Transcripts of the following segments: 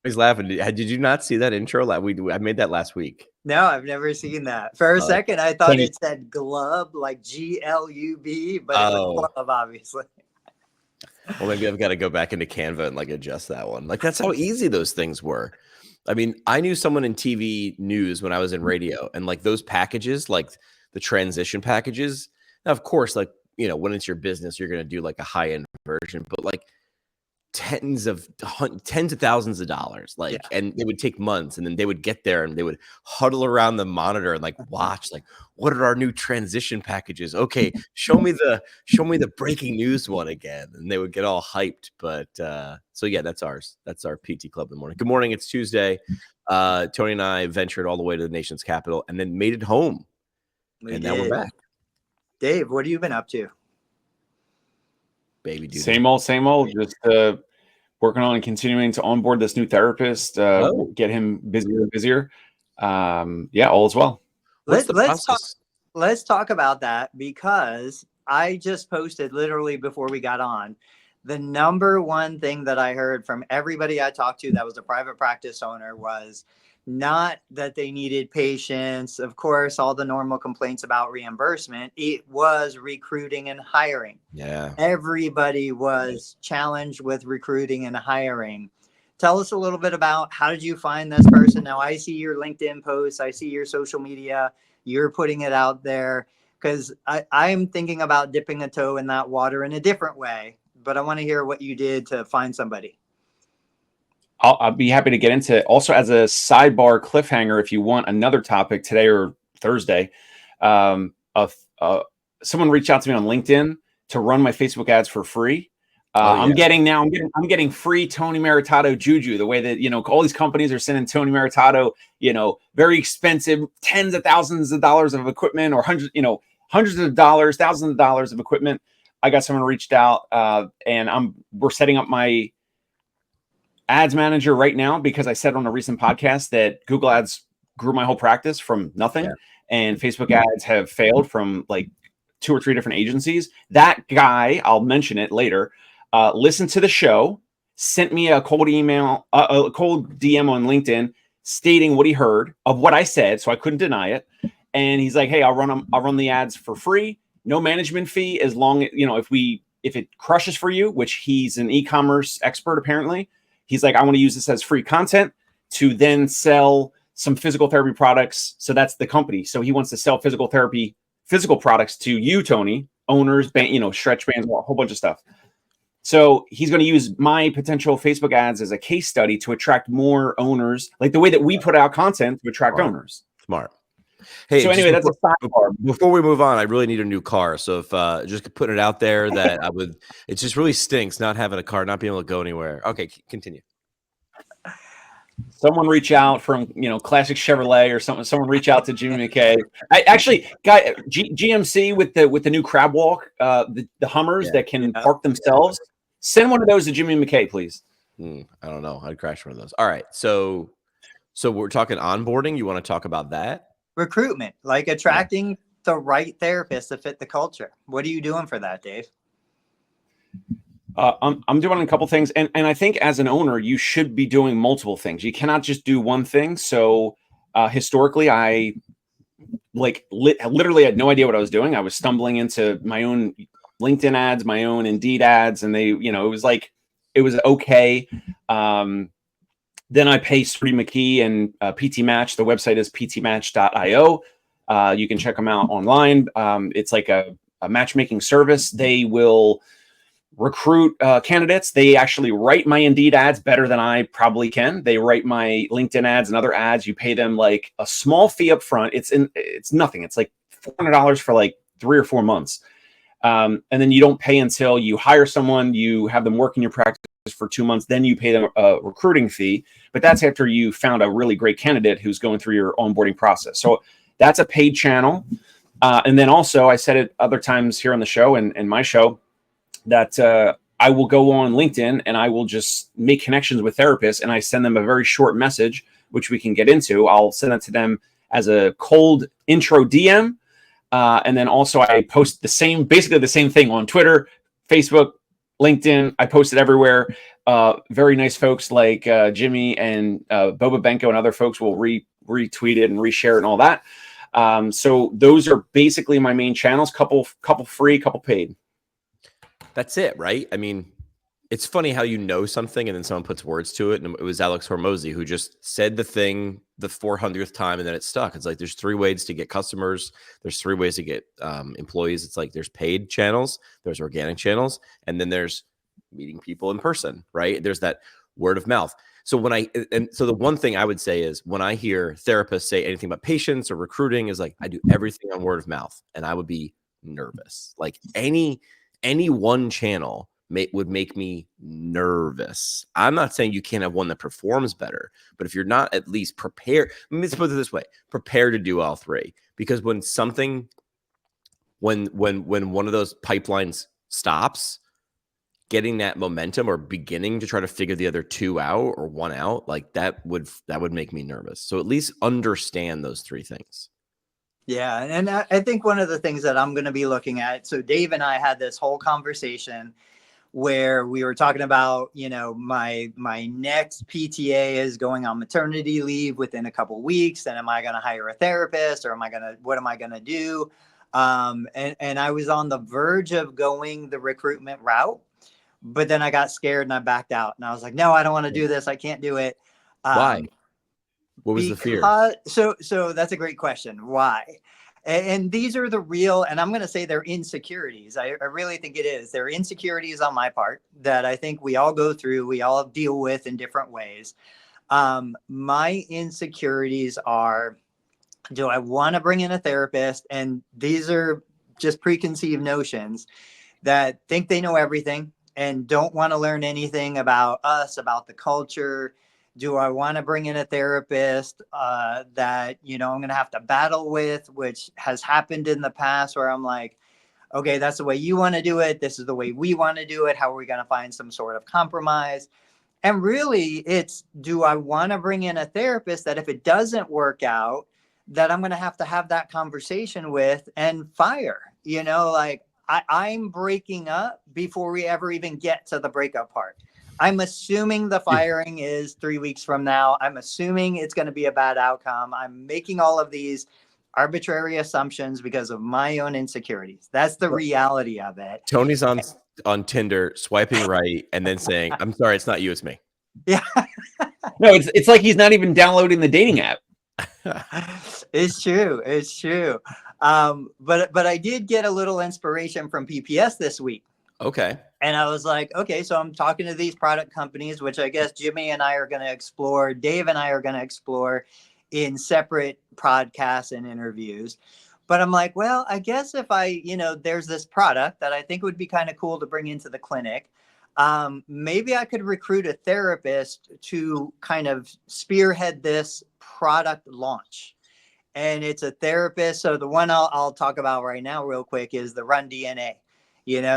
He's laughing. Did you not see that intro? I made that last week. No, I've never seen that. For a second, I thought it said glub, like GLUB, but it was glove, obviously. Well, maybe I've got to go back into Canva and like adjust that one. Like that's how easy those things were. I mean, I knew someone in TV news when I was in radio, and like those packages, like the transition packages. Now, of course, like, you know, when it's your business, you're going to do like a high end version, but like tens of thousands of dollars, like, and it would take months, and then they would get there and they would huddle around the monitor and like watch, like, what are our new transition packages? Okay, show me the breaking news one again, and they would get all hyped. But so yeah, that's ours. That's our PT Club in the morning. Good morning. It's Tuesday. Tony and I ventured all the way to the nation's capital and then made it home, now we're back. Dave, what have you been up to? Baby dude. Same old. Just working on and continuing to onboard this new therapist, get him busier and busier. Yeah, all is well. Let's talk about that, because I just posted literally before we got on. The number one thing that I heard from everybody I talked to that was a private practice owner was not that they needed patients. Of course, all the normal complaints about reimbursement. It was recruiting and hiring. Yeah. Everybody was challenged with recruiting and hiring. Tell us a little bit about, how did you find this person? Now, I see your LinkedIn posts. I see your social media. You're putting it out there, because I'm thinking about dipping a toe in that water in a different way. But I want to hear what you did to find somebody. I'll be happy to get into it. Also, as a sidebar cliffhanger, if you want another topic today or Thursday, someone reached out to me on LinkedIn to run my Facebook ads for free. I'm getting free Tony Maritato juju, the way that, you know, all these companies are sending Tony Maritato, you know, very expensive, tens of thousands of dollars of equipment, or hundreds of dollars, thousands of dollars of equipment. I got someone reached out, and we're setting up my ads manager right now, because I said on a recent podcast that Google ads grew my whole practice from nothing, and Facebook ads have failed from like 2 or 3 different agencies. That guy, I'll mention it later, listened to the show, sent me a cold email, a cold DM on LinkedIn stating what he heard of what I said, so I couldn't deny it. And he's like, "Hey, I'll run the ads for free, no management fee, as long, you know, if it crushes for you," which he's an e-commerce expert apparently. He's like, "I want to use this as free content to then sell some physical therapy products." So that's the company. So he wants to sell physical products to you, Tony, owners, stretch bands, a whole bunch of stuff. So he's going to use my potential Facebook ads as a case study to attract more owners, like the way that we put out content to attract owners. Smart. Hey, so anyway, that's a sidebar. Before we move on, I really need a new car. So if just putting it out there that it just really stinks not having a car, not being able to go anywhere. Okay, continue. Someone reach out from, Classic Chevrolet or something. Someone reach out to Jimmy McKay. GMC with the new crab walk, the Hummers that can park themselves. Send one of those to Jimmy McKay, please. I don't know. I'd crash one of those. All right. So we're talking onboarding. You want to talk about that? Recruitment, like attracting the right therapist to fit the culture. What are you doing for that, Dave? I'm doing a couple things, and I think as an owner, you should be doing multiple things. You cannot just do one thing. So historically, I literally had no idea what I was doing. I was stumbling into my own LinkedIn ads, my own Indeed ads, and they, it was okay. Then I pay Sri McKee and PT Match. The website is ptmatch.io. You can check them out online. It's like a matchmaking service. They will recruit candidates. They actually write my Indeed ads better than I probably can. They write my LinkedIn ads and other ads. You pay them like a small fee up front. It's nothing. It's like $400 for like 3 or 4 months. And then you don't pay until you hire someone, you have them work in your practice for 2 months, then you pay them a recruiting fee. But that's after you found a really great candidate who's going through your onboarding process. So that's a paid channel. And then also, I said it other times here on the show and my show, that I will go on LinkedIn and I will just make connections with therapists, and I send them a very short message, which we can get into. I'll send it to them as a cold intro DM. And then also I post basically the same thing on Twitter, Facebook, LinkedIn. I post it everywhere. very nice folks like Jimmy and Boba Benko and other folks will retweet it and reshare it and all that. So those are basically my main channels. Couple free, couple paid. That's it, right? I mean, it's funny how you know something and then someone puts words to it. And it was Alex Hormozy who just said the thing the 400th time and then it stuck. It's like there's 3 ways to get customers. There's 3 ways to get employees. It's like there's paid channels, there's organic channels, and then there's meeting people in person, right? There's that word of mouth. So so the one thing I would say is when I hear therapists say anything about patients or recruiting is like, I do everything on word of mouth, and I would be nervous. Like any one channel would make me nervous. I'm not saying you can't have one that performs better, but if you're not at least prepared, let's put it this way, prepare to do all 3. Because when one of those pipelines stops, getting that momentum or beginning to try to figure the other 2 out or 1 out, like that would make me nervous. So at least understand those 3 things. Yeah. And I think one of the things that I'm going to be looking at, so Dave and I had this whole conversation where we were talking about, my next PTA is going on maternity leave within a couple of weeks. And am I going to hire a therapist, or what am I going to do? And I was on the verge of going the recruitment route, but then I got scared and I backed out and I was like, no, I don't want to do this. I can't do it. Why? What was the fear? So that's a great question. Why? And these are the real, and I'm going to say they're insecurities. I really think it is. They're insecurities on my part that I think we all go through, we all deal with in different ways. My insecurities are, do I want to bring in a therapist? And these are just preconceived notions that think they know everything and don't want to learn anything about us, about the culture. Do I want to bring in a therapist that, I'm going to have to battle with, which has happened in the past where I'm like, okay, that's the way you want to do it. This is the way we want to do it. How are we going to find some sort of compromise? And really it's, do I want to bring in a therapist that if it doesn't work out, that I'm going to have that conversation with and fire, I'm breaking up before we ever even get to the breakup part. I'm assuming the firing is 3 weeks from now. I'm assuming it's going to be a bad outcome. I'm making all of these arbitrary assumptions because of my own insecurities. That's the reality of it. Tony's on Tinder, swiping right, and then saying, "I'm sorry, it's not you, it's me." Yeah. No, it's like he's not even downloading the dating app. It's true. It's true. But I did get a little inspiration from PPS this week. Okay. And I was like, okay, so I'm talking to these product companies, which I guess Jimmy and I are going to explore. Dave and I are going to explore in separate podcasts and interviews. But I'm like, well, I guess if there's this product that I think would be kind of cool to bring into the clinic. Maybe I could recruit a therapist to kind of spearhead this product launch. And it's a therapist. So the one I'll talk about right now real quick is the Run DNA.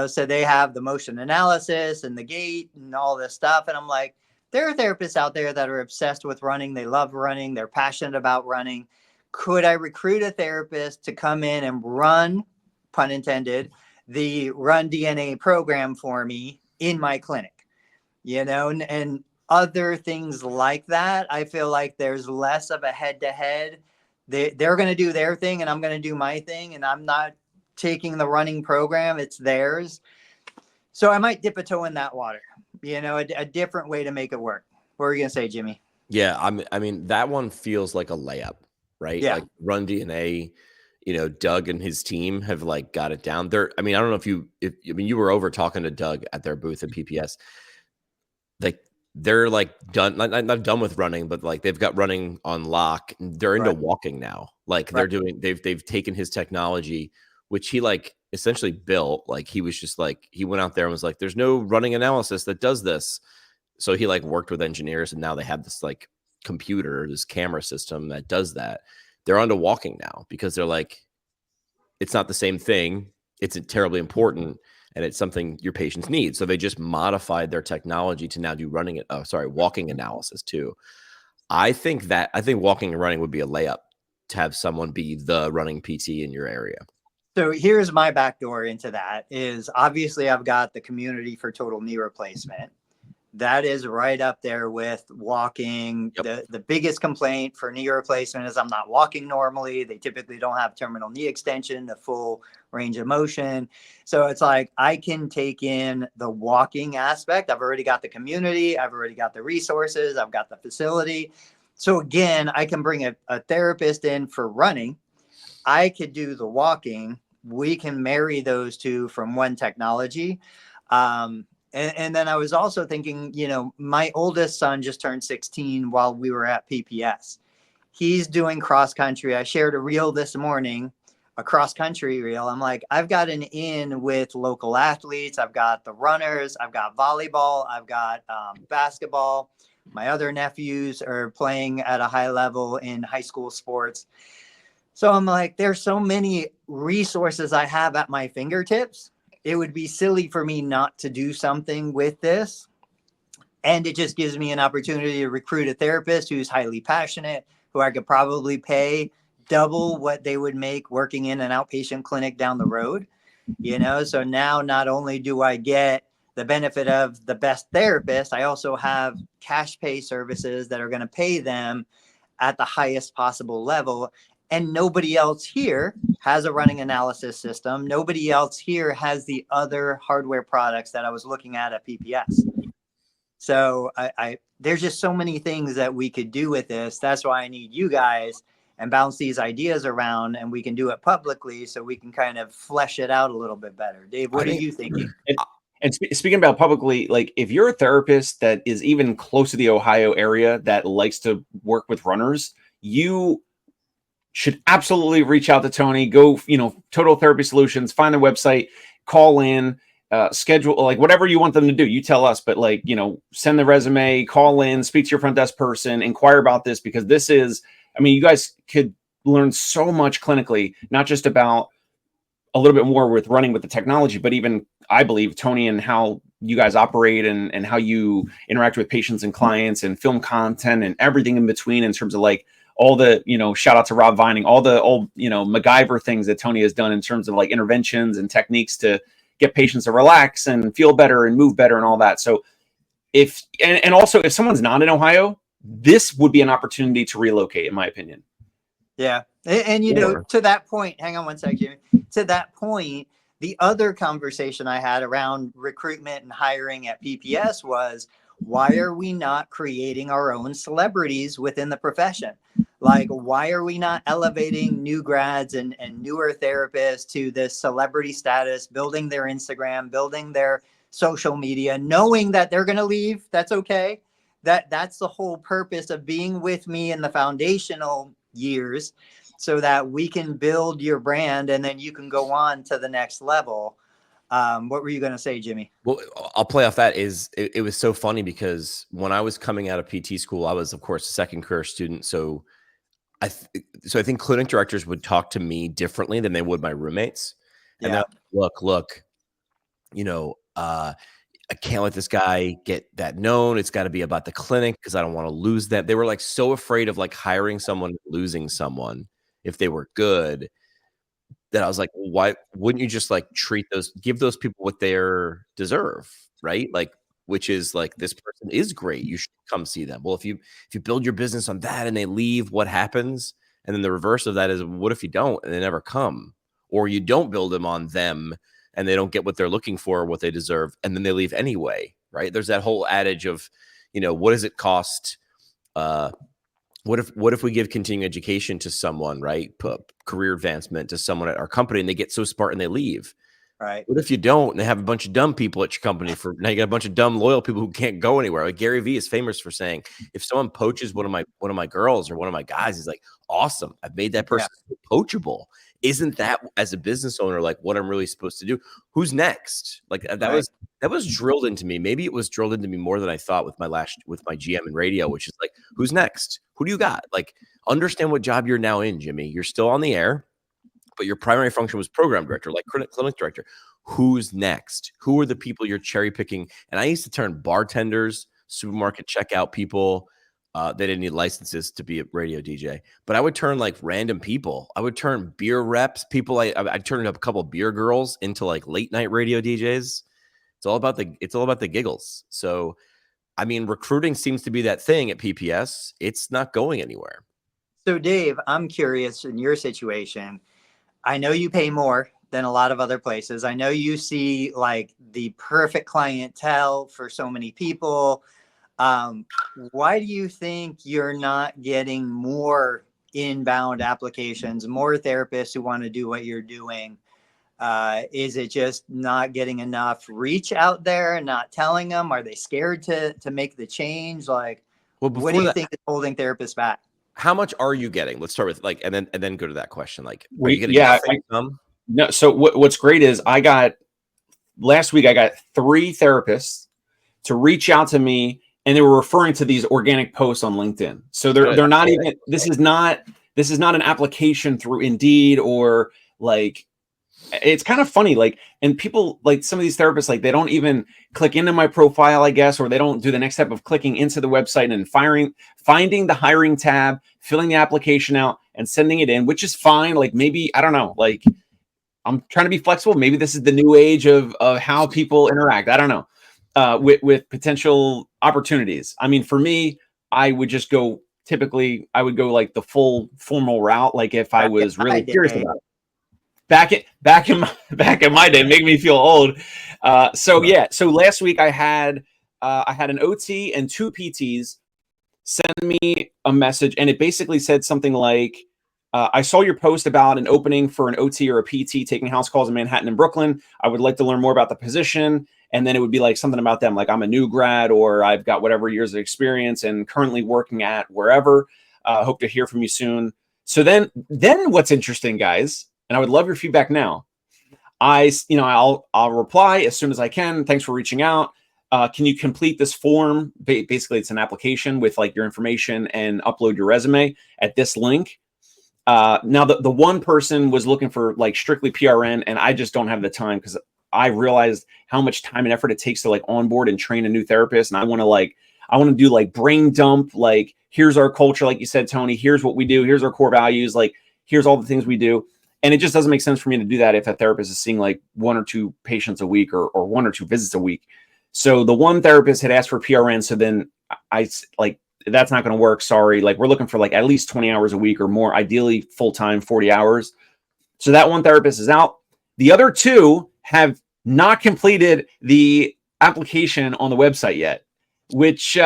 So they have the motion analysis and the gait and all this stuff. And I'm like, there are therapists out there that are obsessed with running. They love running. They're passionate about running. Could I recruit a therapist to come in and run, pun intended, the Run DNA program for me in my clinic, and other things like that? I feel like there's less of a head-to-head. They're going to do their thing and I'm going to do my thing, and I'm not taking the running program, it's theirs. So I might dip a toe in that water, a different way to make it work. What were you going to say, Jimmy? Yeah. I mean, that one feels like a layup, right? Yeah. Like Run DNA, Doug and his team have like got it down there. I mean, I don't know if you were over talking to Doug at their booth at PPS. Like they're like done, not done with running, but like they've got running on lock. They're into walking now. Like they've taken his technology, which he like essentially built. Like he was just like, he went out there and was like, there's no running analysis that does this. So he like worked with engineers and now they have this like computer, this camera system that does that. They're onto walking now because they're like, it's not the same thing. It's terribly important. And it's something your patients need. So they just modified their technology to now do walking analysis too. I think walking and running would be a layup to have someone be the running PT in your area. So here's my backdoor into that is obviously I've got the community for total knee replacement. That is right up there with walking. Yep. The biggest complaint for knee replacement is I'm not walking normally. They typically don't have terminal knee extension, the full range of motion. So it's like I can take in the walking aspect. I've already got the community. I've already got the resources. I've got the facility. So again, I can bring a therapist in for running. I could do the walking. We can marry those two from one technology. And then I was also thinking, you know, my oldest son just turned 16 while we were at PPS. He's doing cross country. I shared a reel this morning, a cross country reel. I'm like, I've got an in with local athletes. I've got the runners. I've got volleyball. I've got basketball. My other nephews are playing at a high level in high school sports. So I'm like, there's so many resources I have at my fingertips. It would be silly for me not to do something with this. And it just gives me an opportunity to recruit a therapist who's highly passionate, who I could probably pay double what they would make working in an outpatient clinic down the road. You know, so now not only do I get the benefit of the best therapist, I also have cash pay services that are going to pay them at the highest possible level. And nobody else here has a running analysis system. Nobody else here has the other hardware products that I was looking at PPS. So there's just so many things that we could do with this. That's why I need you guys and bounce these ideas around, and we can do it publicly so we can kind of flesh it out a little bit better. Dave, what are you thinking? And speaking about publicly, like if you're a therapist that is even close to the Ohio area that likes to work with runners, you should absolutely reach out to Tony. Go, you know, Total Therapy Solutions, find their website, call in, schedule, like whatever you want them to do. You tell us, but like, you know, send the resume, call in, speak to your front desk person, inquire about this, because this is, I mean, you guys could learn so much clinically, not just about a little bit more with running with the technology, but even I believe Tony and how you guys operate and how you interact with patients and clients and film content and everything in between in terms of like all the, you know, shout out to Rob Vining, all the old, you know, MacGyver things that Tony has done in terms of like interventions and techniques to get patients to relax and feel better and move better and all that. So if, and also if someone's not in Ohio, this would be an opportunity to relocate, in my opinion. Yeah. And you know, to that point, hang on one second, Jimmy. To that point, the other conversation I had around recruitment and hiring at PPS was, why are we not creating our own celebrities within the profession? Like, why are we not elevating new grads and newer therapists to this celebrity status, building their Instagram, building their social media, knowing that they're going to leave? That's okay. That's the whole purpose of being with me in the foundational years, so that we can build your brand and then you can go on to the next level. What were you going to say, Jimmy? Well, I'll play off that. It was so funny because when I was coming out of PT school, I was, of course, a second career student. So I think clinic directors would talk to me differently than they would my roommates. And Yeah. look, you know, I can't let this guy get that known. It's got to be about the clinic because I don't want to lose them. They were like so afraid of like hiring someone, losing someone if they were good, that I was like, well, why wouldn't you just like give those people what they deserve, right? Like, which is like, this person is great, you should come see them. Well, if you build your business on that and they leave, what happens? And then the reverse of that is, what if you don't and they never come, or you don't build them on them and they don't get what they're looking for, what they deserve, and then they leave anyway, right? There's that whole adage of, you know, what does it cost? What if we give continuing education to someone, right? Career advancement to someone at our company and they get so smart and they leave? Right. What if you don't and they have a bunch of dumb people at your company? Now you got a bunch of dumb loyal people who can't go anywhere. Like Gary Vee is famous for saying, if someone poaches one of my girls or one of my guys, he's like, awesome, I've made that person poachable. Isn't that, as a business owner, like what I'm really supposed to do? Who's next? Like that was drilled into me. Maybe it was drilled into me more than I thought with my GM in radio, which is like, who's next? Who do you got? Like, understand what job you're now in, Jimmy. You're still on the air, but your primary function was program director, like clinic director. Who's next? Who are the people you're cherry picking? And I used to turn bartenders, supermarket checkout people. They didn't need licenses to be a radio DJ, but I would turn like random people. I would turn beer reps, people. I'd turn up a couple of beer girls into like late night radio DJs. It's all about the giggles. So I mean, recruiting seems to be that thing at PPS. It's not going anywhere. So Dave, I'm curious in your situation. I know you pay more than a lot of other places. I know you see like the perfect clientele for so many people. Why do you think you're not getting more inbound applications, more therapists who want to do what you're doing? Is it just not getting enough reach out there, not telling them? Are they scared to make the change? Like, Well, what before do you that, think is holding therapists back? how much are you getting? Let's start with like, and then go to that question. Like, are you We, getting yeah, nothing? Some? no. So what's great is last week, I got 3 therapists to reach out to me, and they were referring to these organic posts on LinkedIn. So Good. they're not even, this is not an application through Indeed or like, it's kind of funny. Like, and people, like some of these therapists, like they don't even click into my profile, I guess, or they don't do the next step of clicking into the website and finding the hiring tab, filling the application out and sending it in, which is fine. Like maybe, I don't know, like I'm trying to be flexible. Maybe this is the new age of how people interact. I don't know, with potential opportunities. I mean, for me, I would just go, typically I would go like the full formal route. Like if I was really curious about it. Back in my day, make me feel old. So last week I had an OT and 2 PTs send me a message, and it basically said something like, I saw your post about an opening for an OT or a PT taking house calls in Manhattan and Brooklyn. I would like to learn more about the position. And then it would be like something about them, like I'm a new grad, or I've got whatever years of experience and currently working at wherever. Hope to hear from you soon. So then what's interesting, guys, and I would love your feedback now. I'll reply as soon as I can. Thanks for reaching out. Can you complete this form? Basically, it's an application with like your information and upload your resume at this link. Now, the one person was looking for like strictly PRN, and I just don't have the time because I realized how much time and effort it takes to like onboard and train a new therapist. And I want to do like brain dump, like here's our culture, like you said, Tony, here's what we do, here's our core values, like here's all the things we do. And it just doesn't make sense for me to do that if a therapist is seeing like 1 or 2 patients a week or 1 or 2 visits a week. So the one therapist had asked for PRN. So then I like, that's not going to work. Sorry. Like we're looking for like at least 20 hours a week or more, ideally full-time, 40 hours. So that one therapist is out. The other 2 have not completed the application on the website yet, which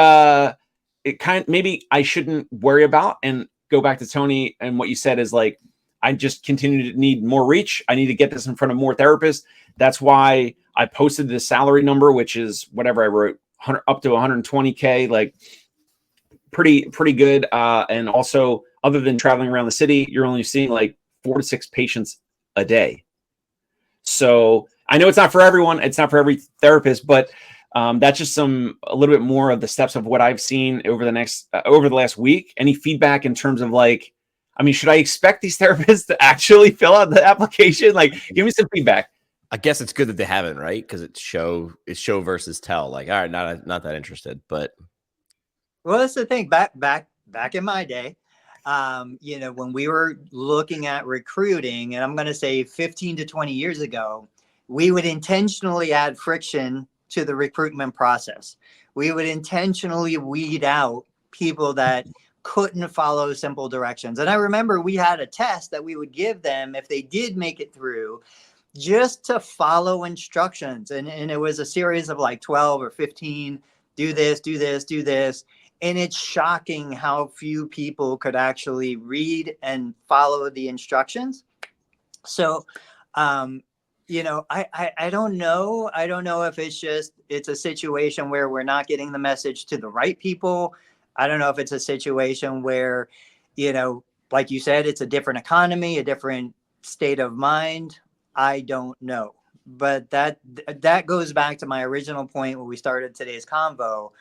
maybe I shouldn't worry about. And go back to Tony and what you said is like, I just continue to need more reach. I need to get this in front of more therapists. That's why I posted the salary number, which is whatever I wrote, up to 120K, like pretty good. And also, other than traveling around the city, you're only seeing like 4 to 6 patients a day. So I know it's not for everyone. It's not for every therapist, but that's just a little bit more of the steps of what I've seen over the last week. Any feedback in terms of like, I mean, should I expect these therapists to actually fill out the application? Like, give me some feedback. I guess it's good that they haven't, right? Because it's show versus tell. Like, all right, not that interested. But Well, that's the thing. Back in my day, when we were looking at recruiting, and I'm going to say 15 to 20 years ago, we would intentionally add friction to the recruitment process. We would intentionally weed out people that couldn't follow simple directions. And I remember we had a test that we would give them if they did make it through, just to follow instructions. And it was a series of like 12 or 15, do this, do this, do this. And it's shocking how few people could actually read and follow the instructions. So, I don't know. I don't know if it's a situation where we're not getting the message to the right people. I don't know if it's a situation where, like you said, it's a different economy, a different state of mind. I don't know. But that goes back to my original point when we started today's convo.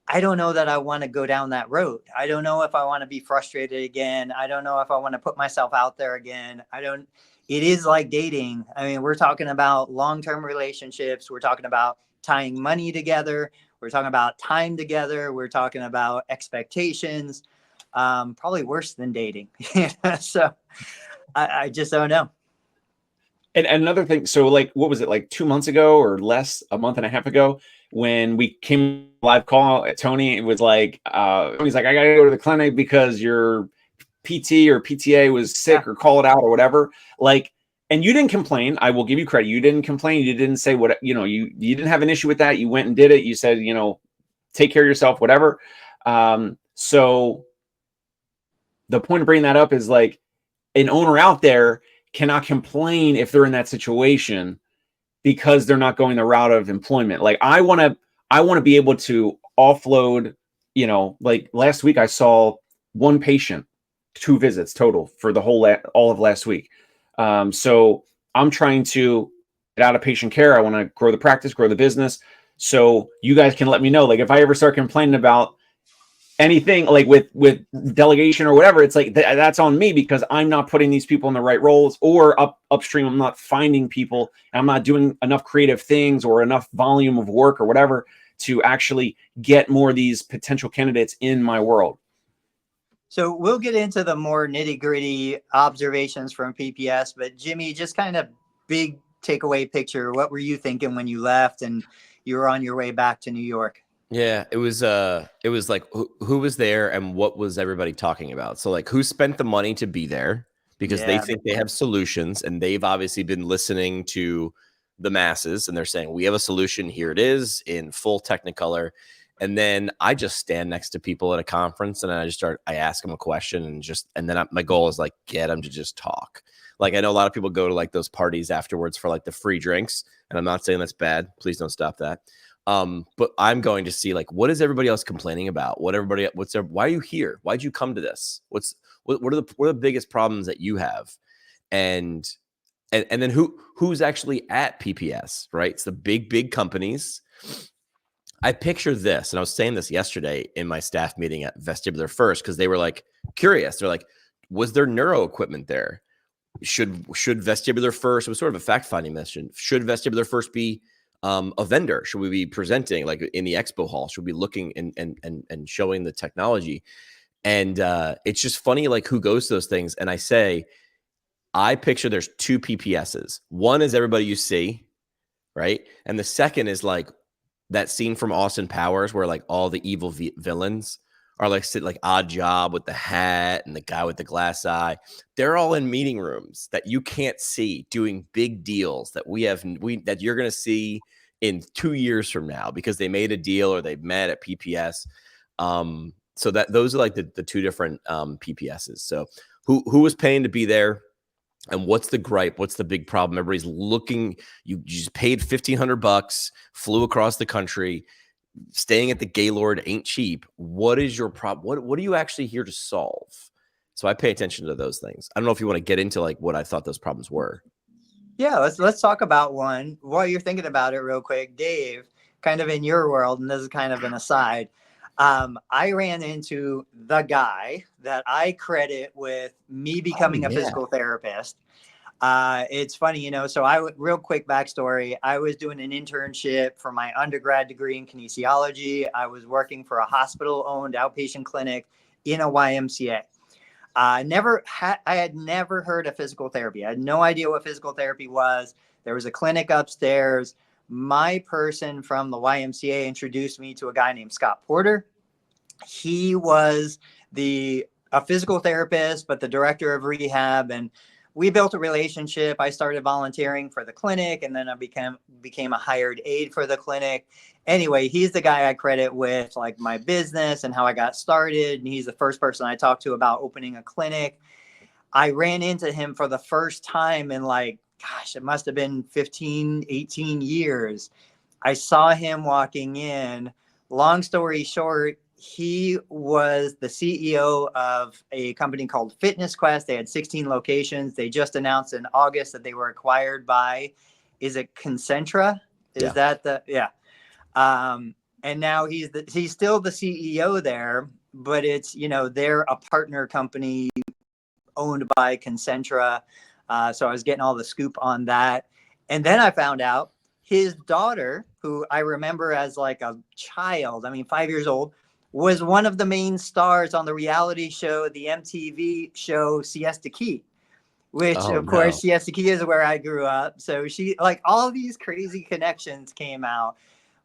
I don't know that I want to go down that road. I don't know if I want to be frustrated again. I don't know if I want to put myself out there again. It is like dating. I mean, we're talking about long-term relationships. We're talking about tying money together. We're talking about time together. We're talking about expectations. Probably worse than dating. So I just don't know. And another thing, so like, what was it, like 2 months ago or less, a month and a half ago, when we came live call at Tony, it was like, he's like, I gotta go to the clinic because your PT or PTA was sick or call it out or whatever. Like, and you didn't complain. I will give you credit. You didn't complain. You didn't say what, you didn't have an issue with that. You went and did it. You said, take care of yourself, whatever. So the point of bringing that up is like, an owner out there cannot complain if they're in that situation because they're not going the route of employment. Like I want to be able to offload, like last week I saw one patient, 2 visits total for the all of last week. So I'm trying to get out of patient care. I want to grow the practice, grow the business. So you guys can let me know, like if I ever start complaining about anything like with delegation or whatever, it's like that's on me because I'm not putting these people in the right roles, or upstream I'm not finding people and I'm not doing enough creative things or enough volume of work or whatever to actually get more of these potential candidates in my world. So we'll get into the more nitty gritty observations from PPS, but Jimmy, just kind of big takeaway picture. What were you thinking when you left and you were on your way back to New York? Yeah, it was like who was there and what was everybody talking about? So like who spent the money to be there because they think they have solutions, and they've obviously been listening to the masses and they're saying we have a solution, here it is in full technicolor. And then I just stand next to people at a conference and I ask them a question and then my goal is like get them to just talk. Like I know a lot of people go to like those parties afterwards for like the free drinks, and I'm not saying that's bad. Please don't stop that. But I'm going to see like what is everybody else complaining about? Why are you here? Why'd you come to this? What are the biggest problems that you have? And then who's actually at PPS, right? It's the big companies. I picture this, and I was saying this yesterday in my staff meeting at Vestibular First, because they were like curious. They're like, was there neuro equipment there? Should Vestibular First, it was sort of a fact-finding mission. Should Vestibular First be a vendor? Should we be presenting like in the expo hall? Should we be looking and showing the technology? And it's just funny, like who goes to those things. And I picture there's 2 PPSs. One is everybody you see, right? And the second is like that scene from Austin Powers where like all the evil villains are like sit like Odd Job with the hat and the guy with the glass eye. They're all in meeting rooms that you can't see doing big deals that that you're going to see in 2 years from now because they made a deal or they met at PPS. So that those are like the 2 different PPSs. So who was paying to be there? And what's the gripe? What's the big problem? Everybody's looking. You just paid $1,500, flew across the country. Staying at the Gaylord ain't cheap. What is your problem? What are you actually here to solve? So I pay attention to those things. I don't know if you want to get into like what I thought those problems were. Yeah, let's talk about one while you're thinking about it real quick. Dave, kind of in your world, and this is kind of an aside. I ran into the guy that I credit with me becoming a physical therapist. It's funny, so real quick backstory. I was doing an internship for my undergrad degree in kinesiology. I was working for a hospital-owned outpatient clinic in a YMCA. I had never heard of physical therapy. I had no idea what physical therapy was. There was a clinic upstairs. My person from the YMCA introduced me to a guy named Scott Porter. He was a physical therapist, but the director of rehab, and we built a relationship. I started volunteering for the clinic, and then I became a hired aide for the clinic. Anyway, he's the guy I credit with like my business and how I got started. And he's the first person I talked to about opening a clinic. I ran into him for the first time in like, gosh, it must have been 15, 18 years. I saw him walking in. Long story short, he was the CEO of a company called Fitness Quest. They had 16 locations. They just announced in August that they were acquired by, is it Concentra? Is that and now he's still the CEO there, but it's, they're a partner company owned by Concentra. So I was getting all the scoop on that. And then I found out his daughter, who I remember as like a child, 5 years old, was one of the main stars on the reality show, the MTV show Siesta Key, which Oh, of course no. Siesta Key is where I grew up. So she, like, all these crazy connections came out.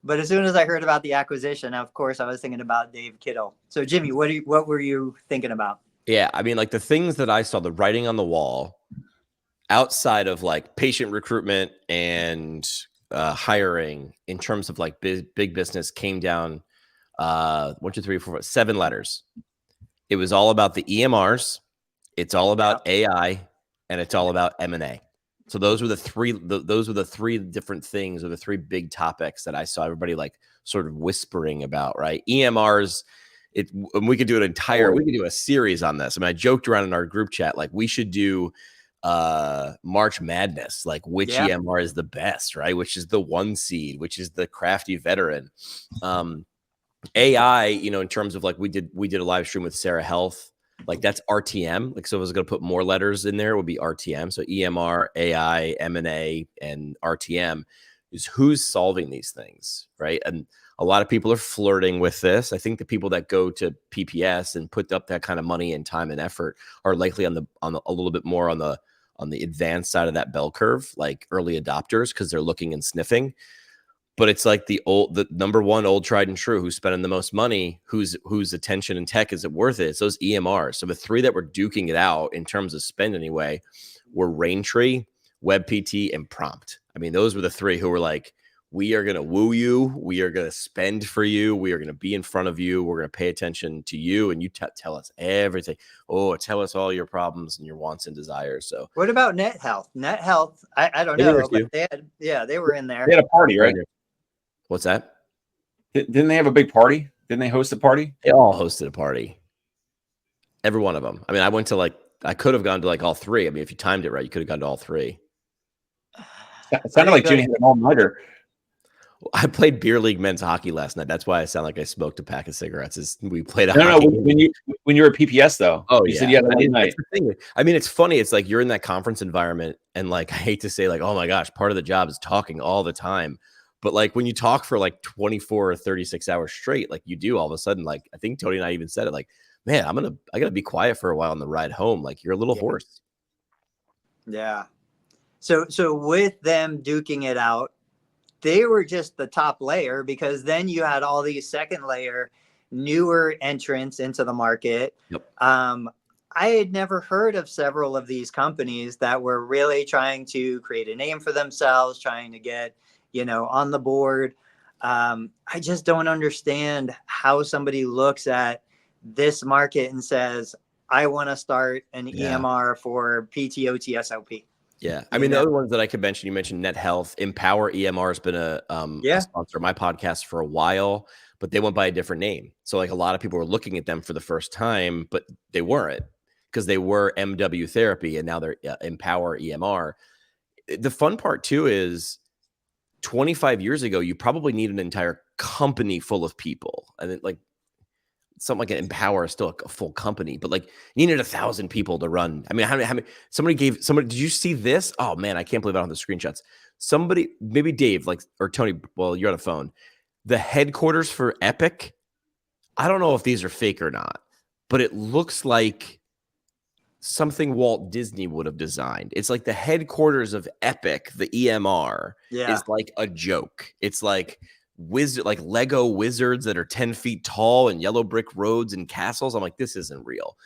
But as soon as I heard about the acquisition, of course, I was thinking about Dave Kittle. So Jimmy, what were you thinking about? Yeah, I mean, like the things that I saw, the writing on the wall, outside of like patient recruitment and hiring, in terms of like big business, came down 1, 2, 3, 4, 5, 7 letters. It was all about the EMRs. It's all about AI, and it's all about M&A. So those were the three. Those were the three different things, or the three big topics that I saw everybody like sort of whispering about. Right? EMRs. And we could do we could do a series on this. I mean, I joked around in our group chat like we should do March Madness, like which EMR is the best, right? Which is the 1 seed, which is the crafty veteran. AI, in terms of like we did a live stream with Sarah Health. Like that's RTM. Like, so if I was going to put more letters in there, it would be RTM. So EMR, AI, M&A, and RTM is who's solving these things, right? And a lot of people are flirting with this. I think the people that go to PPS and put up that kind of money and time and effort are likely on a little bit more on the advanced side of that bell curve, like early adopters, because they're looking and sniffing. But it's like the number one old tried and true, who's spending the most money, whose attention and tech is it worth it? It's those EMRs. So the three that were duking it out in terms of spend anyway were Raintree, WebPT, and Prompt. I mean, those were the three who were like, we are going to woo you. We are going to spend for you. We are going to be in front of you. We're going to pay attention to you. And you tell us everything. Oh, tell us all your problems and your wants and desires. So what about Net Health? Net Health, I don't know, but they were in there. They had a party, right? What's that? Didn't they have a big party? Didn't they host a party? They all hosted a party. Every one of them. I mean, I could have gone to like all three. I mean, if you timed it right, you could have gone to all three. It sounded like Jimmy had an all-nighter. I played beer league men's hockey last night. That's why I sound like I smoked a pack of cigarettes. We played a hockey. When you were at PPS though. Oh, you said you had a night. I mean, it's funny. It's like you're in that conference environment, and like I hate to say, like, oh my gosh, part of the job is talking all the time. But like when you talk for like 24 or 36 hours straight, like you do all of a sudden, like I think Tony and I even said it, like, man, I gotta be quiet for a while on the ride home. Like you're a little hoarse. Yeah. So with them duking it out, they were just the top layer, because then you had all these second layer newer entrants into the market. Yep. I had never heard of several of these companies that were really trying to create a name for themselves, trying to get, on the board. I just don't understand how somebody looks at this market and says, I want to start an EMR for PTOT SLP. Yeah. I mean, the other ones that I could mention, you mentioned Net Health. Empower EMR has been a sponsor of my podcast for a while, but they went by a different name. So like a lot of people were looking at them for the first time, but they weren't, because they were MW Therapy and now they're Empower EMR. The fun part too is 25 years ago, you probably need an entire company full of people. And like something like an Empower is still a full company, but like you needed 1,000 people to run. I mean, how many, did you see this? Oh man, I can't believe I don't have the screenshots. Somebody, maybe Dave, like, or Tony, well, you're on the phone. The headquarters for Epic, I don't know if these are fake or not, but it looks like something Walt Disney would have designed. It's like the headquarters of Epic, the EMR, is like a joke. It's like Lego wizards that are 10 feet tall and yellow brick roads and castles. I'm like, this isn't real.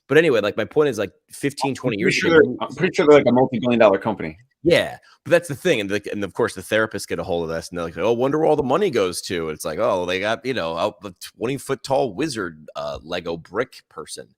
But anyway, like my point is like 15, 20 years ago. I'm pretty sure they're like a multi-billion-dollar company. Yeah, but that's the thing. And of course, the therapists get a hold of this and they're like, oh, wonder where all the money goes to. It's like, oh, they got, a 20-foot tall wizard Lego brick person.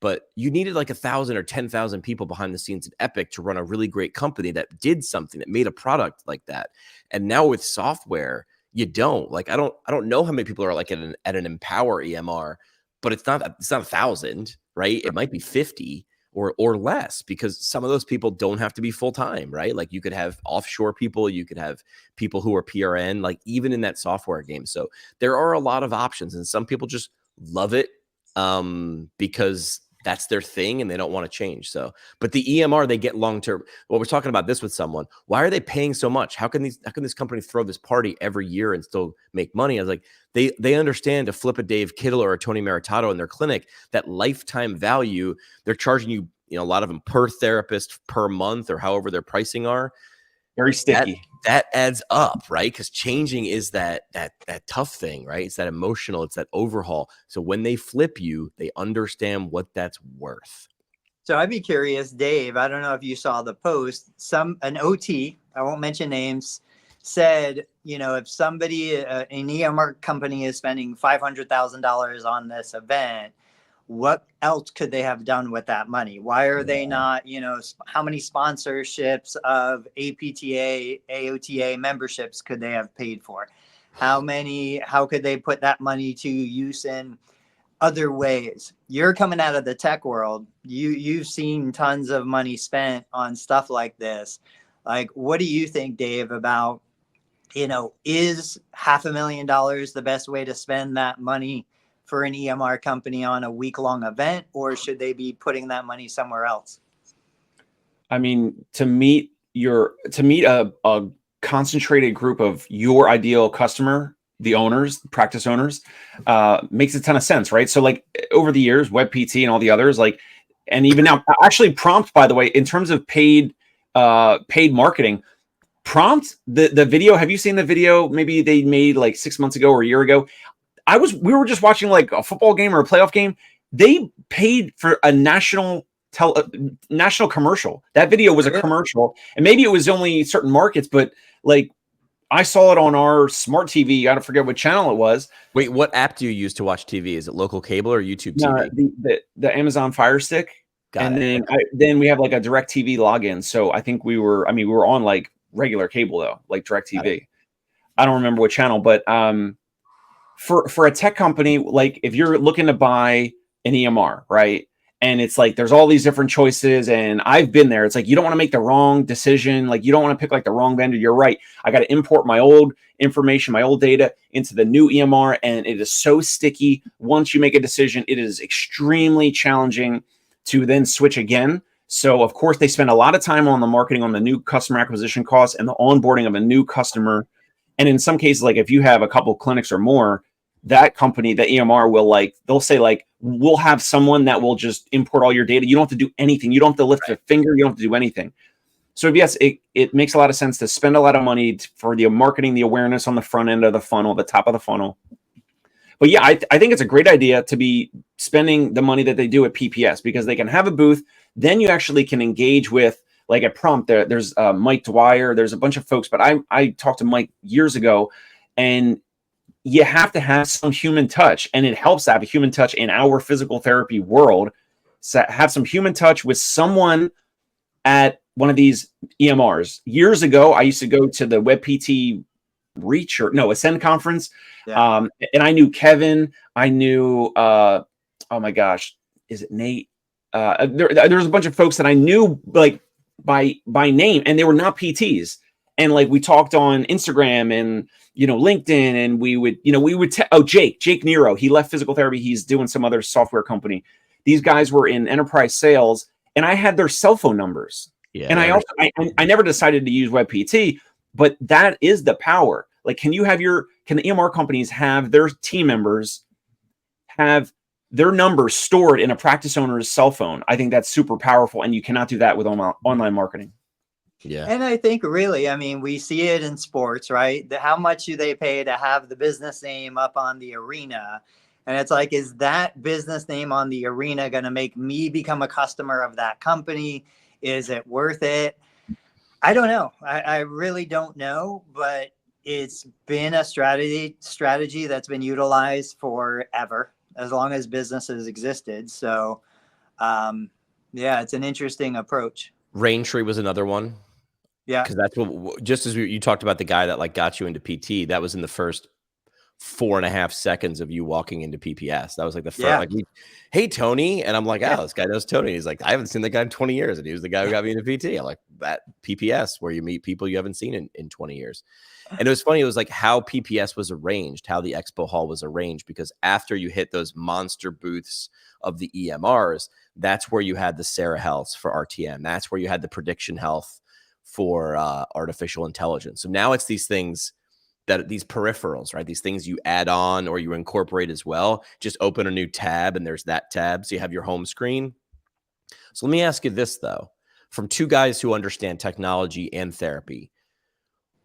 But you needed like 1,000 or 10,000 people behind the scenes at Epic to run a really great company that did something, that made a product like that. And now with software, you don't. Like I don't know how many people are like at an Empower EMR, but it's not 1,000, right? It might be 50 or less, because some of those people don't have to be full time, right? Like you could have offshore people, you could have people who are PRN, like even in that software game. So there are a lot of options, and some people just love it because that's their thing and they don't want to change. So, but the EMR, they get long-term. Well, we're talking about this with someone. Why are they paying so much? How can this company throw this party every year and still make money? I was like, they understand, to flip a Dave Kittle or a Tony Maritato in their clinic, that lifetime value, they're charging you a lot of them per therapist per month or however their pricing are. Very sticky. That adds up, right? Because changing is that tough thing, right? It's that emotional, it's that overhaul. So when they flip you, they understand what that's worth. So I'd be curious, Dave, I don't know if you saw the post, an OT, I won't mention names, said, if somebody, an EMR company is spending $500,000 on this event, what else could they have done with that money? Why are they not, how many sponsorships of APTA, AOTA memberships could they have paid for? How could they put that money to use in other ways? You're coming out of the tech world. You've seen tons of money spent on stuff like this. Like, what do you think, Dave, about, is $500,000 the best way to spend that money for an EMR company on a week-long event, or should they be putting that money somewhere else? I mean, to meet a concentrated group of your ideal customer, the owners, practice owners, makes a ton of sense, right? So like over the years, WebPT and all the others, like, and even now, actually Prompt, by the way, in terms of paid marketing, Prompt, the video, have you seen the video? Maybe they made like 6 months ago or a year ago. We were just watching like a football game or a playoff game. They paid for a national commercial. That video was a commercial, and maybe it was only certain markets, but like I saw it on our smart TV. I don't forget what channel it was. Wait, what app do you use to watch TV? Is it local cable or YouTube TV? No, the Amazon Fire Stick. Then we have like a Direct TV login. So I think we were on like regular cable though, like Direct TV. I don't remember what channel, but for a tech company, like if you're looking to buy an EMR, right? And it's like, there's all these different choices, and I've been there. It's like, you don't want to make the wrong decision. Like you don't want to pick like the wrong vendor. You're right. I got to import my old information, my old data into the new EMR. And it is so sticky. Once you make a decision, it is extremely challenging to then switch again. So of course they spend a lot of time on the marketing, on the new customer acquisition costs and the onboarding of a new customer. And in some cases, like if you have a couple clinics or more, that company, the EMR will they'll say like, we'll have someone that will just import all your data. You don't have to do anything. You don't have to lift a finger. You don't have to do anything. So yes, it makes a lot of sense to spend a lot of money for the marketing, the awareness on the front end of the funnel, the top of the funnel. But yeah, I think it's a great idea to be spending the money that they do at PPS, because they can have a booth. Then you actually can engage with, like at Prompt, there's Mike Dwyer, there's a bunch of folks, but I talked to Mike years ago, and you have to have some human touch, and it helps to have a human touch in our physical therapy world. So have some human touch with someone at one of these EMRs. Years ago, I used to go to the WebPT Ascend conference. Yeah. And I knew Kevin, I knew, oh my gosh, is it Nate? There was a bunch of folks that I knew like by name, and they were not PTs. And like, we talked on Instagram and, LinkedIn, and we would Jake Nero, he left physical therapy. He's doing some other software company. These guys were in enterprise sales, and I had their cell phone numbers. Yeah. And I never decided to use WebPT, but that is the power. Like, can the EMR companies have their team members have their numbers stored in a practice owner's cell phone? I think that's super powerful, and you cannot do that with online marketing. Yeah. And I think really, we see it in sports, right? How much do they pay to have the business name up on the arena? And it's like, is that business name on the arena going to make me become a customer of that company? Is it worth it? I don't know. I really don't know, but it's been a strategy that's been utilized forever, as long as businesses existed. So, yeah, it's an interesting approach. Raintree was another one. Yeah. Because that's what, just as you talked about the guy that like got you into PT, that was in the first 4.5 seconds of you walking into PPS. That was like the first, hey, Tony. And I'm like, this guy knows Tony. He's like, I haven't seen the guy in 20 years. And he was the guy who got me into PT. I'm like, that PPS, where you meet people you haven't seen in 20 years. And it was funny. It was like how PPS was arranged, how the expo hall was arranged, because after you hit those monster booths of the EMRs, that's where you had the Sarah Healths for RTM. That's where you had the Prediction Health for artificial intelligence. So now it's these things, these peripherals, right? These things you add on or you incorporate as well. Just open a new tab and there's that tab. So you have your home screen. So let me ask you this, though. From two guys who understand technology and therapy,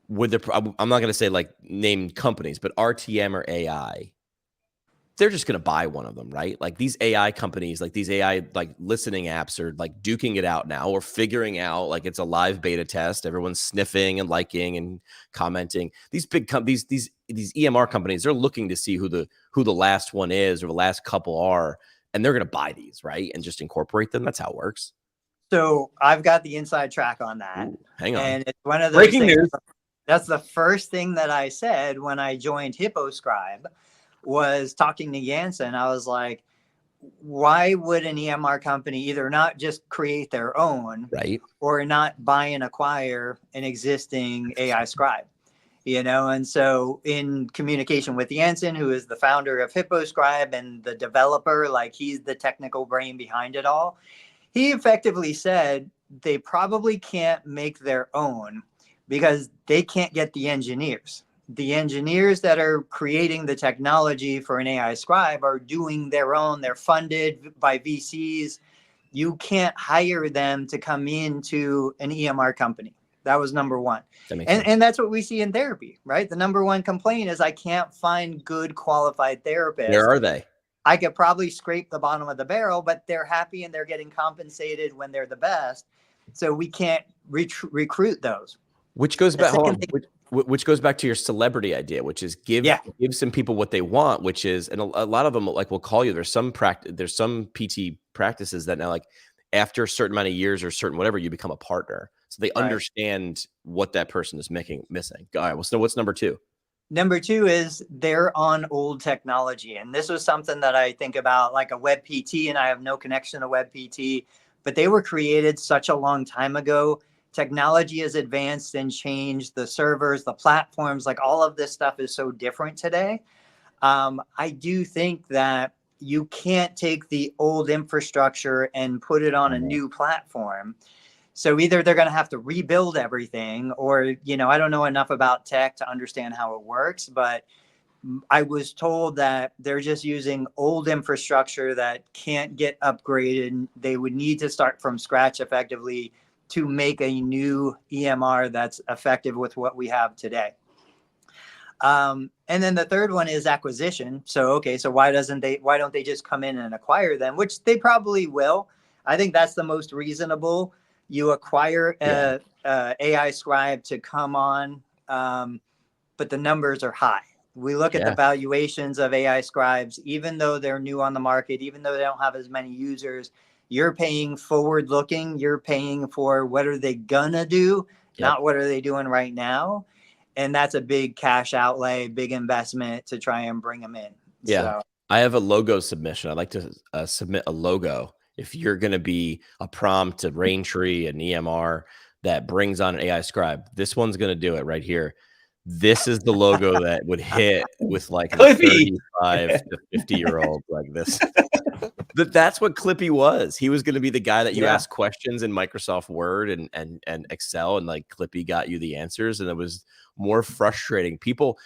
would I'm not going to say like name companies, but RTM or AI, they're just going to buy one of them, right? Like these AI companies, like these AI like listening apps are like duking it out now or figuring out like it's a live beta test. Everyone's sniffing and liking and commenting. These big companies, these EMR companies, they're looking to see who the last one is or the last couple are, and they're going to buy these, right? And just incorporate them. That's how it works. So I've got the inside track on that. Ooh, hang on. And it's one of those Breaking things. news. That's the first thing that I said when I joined Scribe was talking to Jansen. I was like, why would an EMR company either not just create their own, right, or not buy and acquire an existing AI Scribe? You know, and so in communication with Jansen, who is the founder of Scribe and the developer, like he's the technical brain behind it all, he effectively said they probably can't make their own because they can't get the engineers. The engineers that are creating the technology for an AI Scribe are doing their own. They're funded by VCs. You can't hire them to come into an EMR company. That was number one. And that's what we see in therapy, right? The number one complaint is I can't find good qualified therapists. Where are they? I could probably scrape the bottom of the barrel, but they're happy and they're getting compensated when they're the best. So we can't recruit those. Which goes back, which goes back to your celebrity idea, which is give some people what they want, which is, and a lot of them like will call you. There's some PT practices that now like after a certain amount of years or certain whatever, you become a partner. So they understand what that person is missing. All right. Well, so what's number two? Number two is they're on old technology. And this was something that I think about, like a web PT, and I have no connection to web PT, but they were created such a long time ago. Technology has advanced and changed. The servers, the platforms, like all of this stuff is so different today. I do think that you can't take the old infrastructure and put it on a new platform. So either they're going to have to rebuild everything, or, you know, I don't know enough about tech to understand how it works, but I was told that they're just using old infrastructure that can't get upgraded. They would need to start from scratch effectively to make a new EMR that's effective with what we have today. And then the third one is acquisition. So, okay, so why don't they just come in and acquire them, which they probably will. I think that's the most reasonable. You acquire a AI Scribe to come on, but the numbers are high. We look at the valuations of AI Scribes, even though they're new on the market, even though they don't have as many users, you're paying forward looking, you're paying for what are they gonna do, not what are they doing right now. And that's a big cash outlay, big investment to try and bring them in. Yeah. So, I have a logo submission. I'd like to submit a logo. If you're going to be a prompt, a Raintree, an EMR that brings on an AI Scribe, this one's going to do it right here. This is the logo that would hit with like a 35 to 50-year-old like this. But that's what Clippy was. He was going to be the guy that you ask questions in Microsoft Word and Excel, and like Clippy got you the answers. And it was more frustrating. People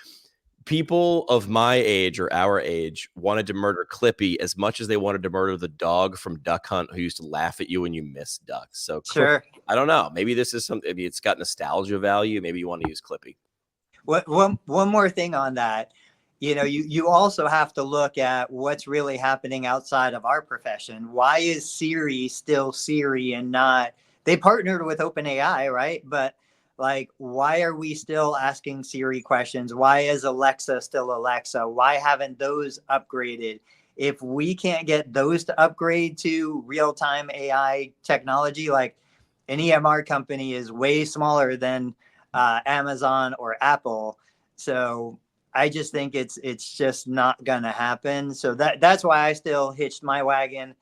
of my age or our age wanted to murder Clippy as much as they wanted to murder the dog from Duck Hunt who used to laugh at you when you missed ducks. So Clippy, I don't know. Maybe this is something. Maybe it's got nostalgia value. Maybe you want to use Clippy. One more thing on that. You know, you also have to look at what's really happening outside of our profession. Why is Siri still Siri and not? They partnered with OpenAI, right? But like, why are we still asking Siri questions? Why is Alexa still Alexa? Why haven't those upgraded? If we can't get those to upgrade to real-time AI technology, like an EMR company is way smaller than Amazon or Apple. So I just think it's just not going to happen. So that's why I still hitched my wagon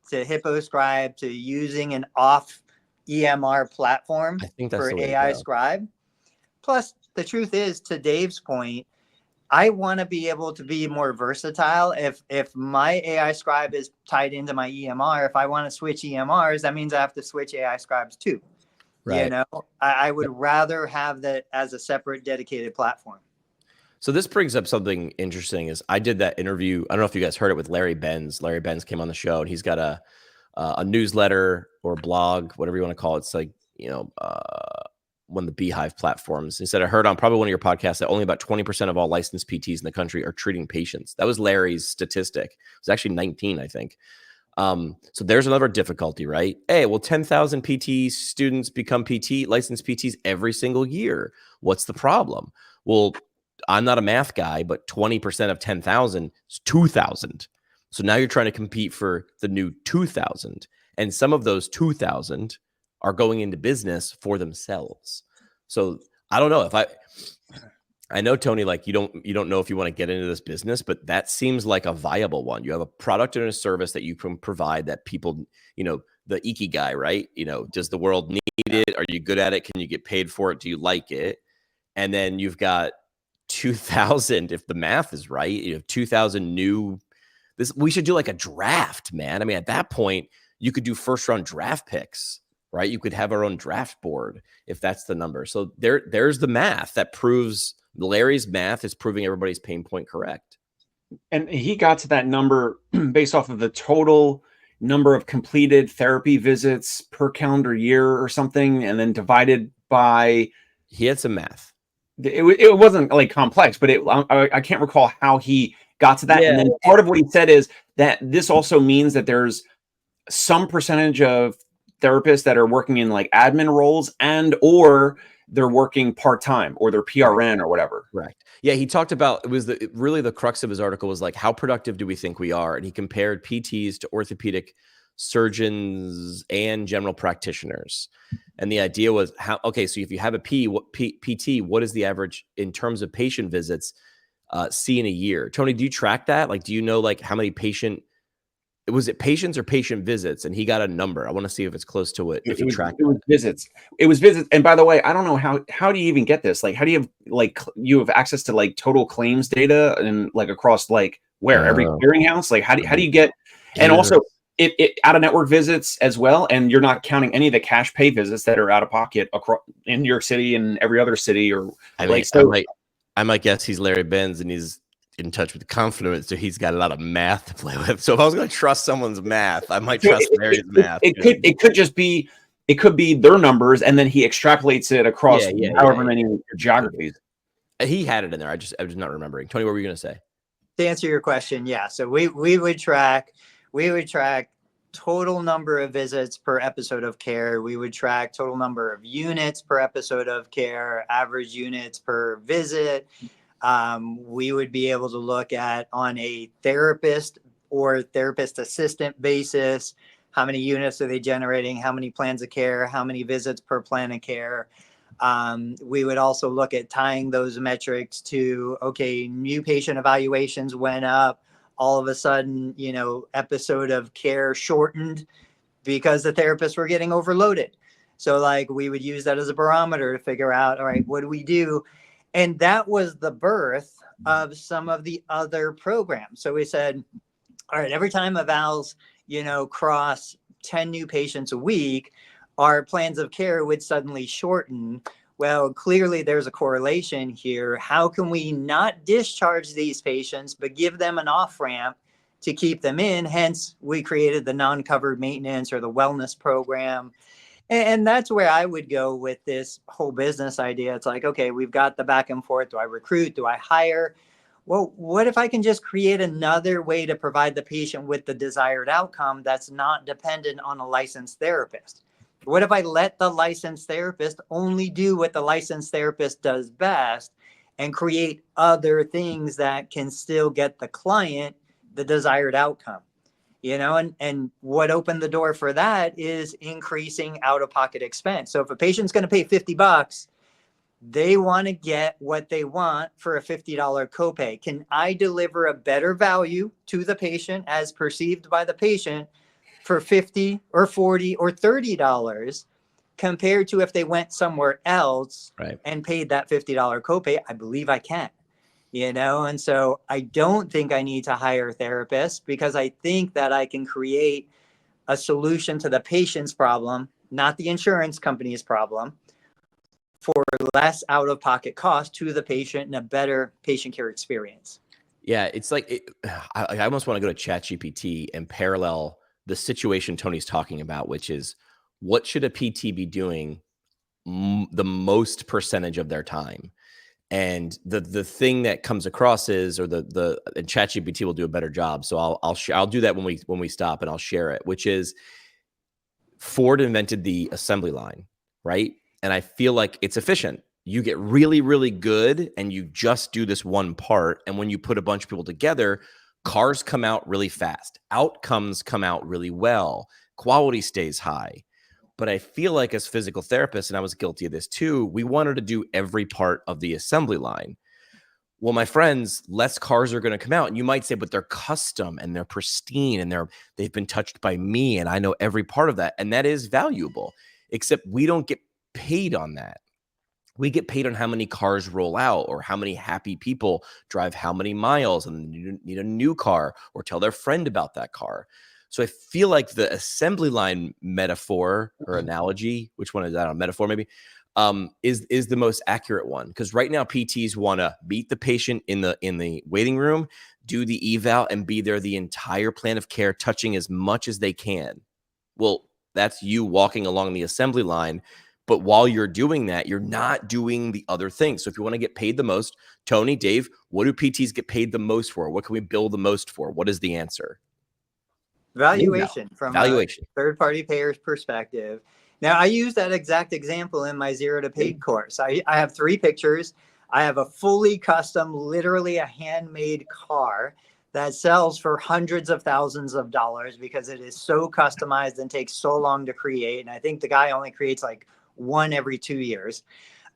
to Scribe, to using an off EMR platform for AI Scribe. Plus, the truth is, to Dave's point, I want to be able to be more versatile. If my AI Scribe is tied into my EMR, if I want to switch EMRs, that means I have to switch AI Scribes too. Right. You know, I would rather have that as a separate dedicated platform. So this brings up something interesting. Is I did that interview. I don't know if you guys heard it with Larry Benz. Larry Benz came on the show, and he's got a a newsletter or blog, whatever you want to call it. It's like, one of the Beehive platforms. He said, I heard on probably one of your podcasts that only about 20% of all licensed PTs in the country are treating patients. That was Larry's statistic. It was actually 19, I think. So there's another difficulty, right? Hey, well, 10,000 PT students become licensed PTs every single year. What's the problem? Well, I'm not a math guy, but 20% of 10,000 is 2,000. So now you're trying to compete for the new 2,000. And some of those 2,000 are going into business for themselves. So I don't know I know, Tony, like you don't know if you want to get into this business, but that seems like a viable one. You have a product and a service that you can provide that people, the ikigai, right? Does the world need it? Are you good at it? Can you get paid for it? Do you like it? And then you've got 2,000, if the math is right, you have 2,000 new. We should do like a draft, man. I mean, at that point, you could do first round draft picks, right? You could have our own draft board if that's the number. So there's the math that proves Larry's math is proving everybody's pain point correct. And he got to that number based off of the total number of completed therapy visits per calendar year or something, and then divided by. He had some math. It wasn't like complex, but I can't recall how he got to that. Yeah. And then part of what he said is that this also means that there's some percentage of therapists that are working in like admin roles or they're working part-time or they're PRN or whatever. Right. Yeah. He talked about, it was really the crux of his article was like, how productive do we think we are? And he compared PTs to orthopedic surgeons and general practitioners. And the idea was so if you have a PT, what is the average in terms of patient visits see in a year? Tony, do you track that? Like, do you know like how many was it patients or patient visits? And he got a number. I want to see if it's close to it. If you track it was visits. It was visits. And by the way, I don't know how do you even get this? Like, how do you have you have access to like total claims data and like across like where every clearinghouse? Like how do you get? And also it out of network visits as well. And you're not counting any of the cash pay visits that are out of pocket across in New York City and every other city or I might guess he's Larry Benz and he's in touch with Confluence, so he's got a lot of math to play with. So if I was going to trust someone's math, I might trust Larry's math. It could be their numbers, and then he extrapolates it across however many geographies. He had it in there. I was just not remembering. Tony, what were you going to say? To answer your question, yeah. So we would track total number of visits per episode of care. We would track total number of units per episode of care, average units per visit. We would be able to look at on a therapist or therapist assistant basis, how many units are they generating, how many plans of care, how many visits per plan of care. We would also look at tying those metrics to, new patient evaluations went up. All of a sudden, episode of care shortened because the therapists were getting overloaded. So like we would use that as a barometer to figure out, all right, what do we do? And that was the birth of some of the other programs. So we said, all right, every time evals, cross 10 new patients a week, our plans of care would suddenly shorten. Well, clearly there's a correlation here. How can we not discharge these patients, but give them an off-ramp to keep them in? Hence, we created the non-covered maintenance or the wellness program. And that's where I would go with this whole business idea. It's like, okay, we've got the back and forth. Do I recruit? Do I hire? Well, what if I can just create another way to provide the patient with the desired outcome that's not dependent on a licensed therapist? What if I let the licensed therapist only do what the licensed therapist does best and create other things that can still get the client the desired outcome? And what opened the door for that is increasing out-of-pocket expense. So if a patient's going to pay $50, they want to get what they want for a $50 copay. Can I deliver a better value to the patient as perceived by the patient for $50 or $40 or $30 compared to if they went somewhere else and paid that $50 copay? I believe I can. And so I don't think I need to hire therapists because I think that I can create a solution to the patient's problem, not the insurance company's problem, for less out-of-pocket cost to the patient and a better patient care experience. Yeah, it's like I almost want to go to ChatGPT and parallel the situation Tony's talking about, which is what should a PT be doing the most percentage of their time? And the thing that comes across is, or the and ChatGPT will do a better job. So I'll do that when we stop, and I'll share it, which is Ford invented the assembly line, right? And I feel like it's efficient. You get really, really good and you just do this one part. And when you put a bunch of people together, cars come out really fast. Outcomes come out really well. Quality stays high. But I feel like as physical therapists, and I was guilty of this too, we wanted to do every part of the assembly line. Well, my friends, less cars are going to come out. And you might say, but they're custom and they're pristine and they've been touched by me and I know every part of that. And that is valuable, except we don't get paid on that. We get paid on how many cars roll out or how many happy people drive how many miles and need a new car or tell their friend about that car. So I feel like the assembly line metaphor or analogy, which one is that? A metaphor maybe, is the most accurate one. Because right now PTs want to meet the patient in the waiting room, do the eval, and be there the entire plan of care, touching as much as they can. Well, that's you walking along the assembly line. But while you're doing that, you're not doing the other things. So if you want to get paid the most, Tony, Dave, what do PTs get paid the most for? What can we bill the most for? What is the answer? Valuation from valuation. a third-party payer's perspective. Now, I use that exact example in my Zero to Paid course. I have 3 pictures. I have a fully custom, literally a handmade car that sells for hundreds of thousands of dollars because it is so customized and takes so long to create. And I think the guy only creates like one every 2 years.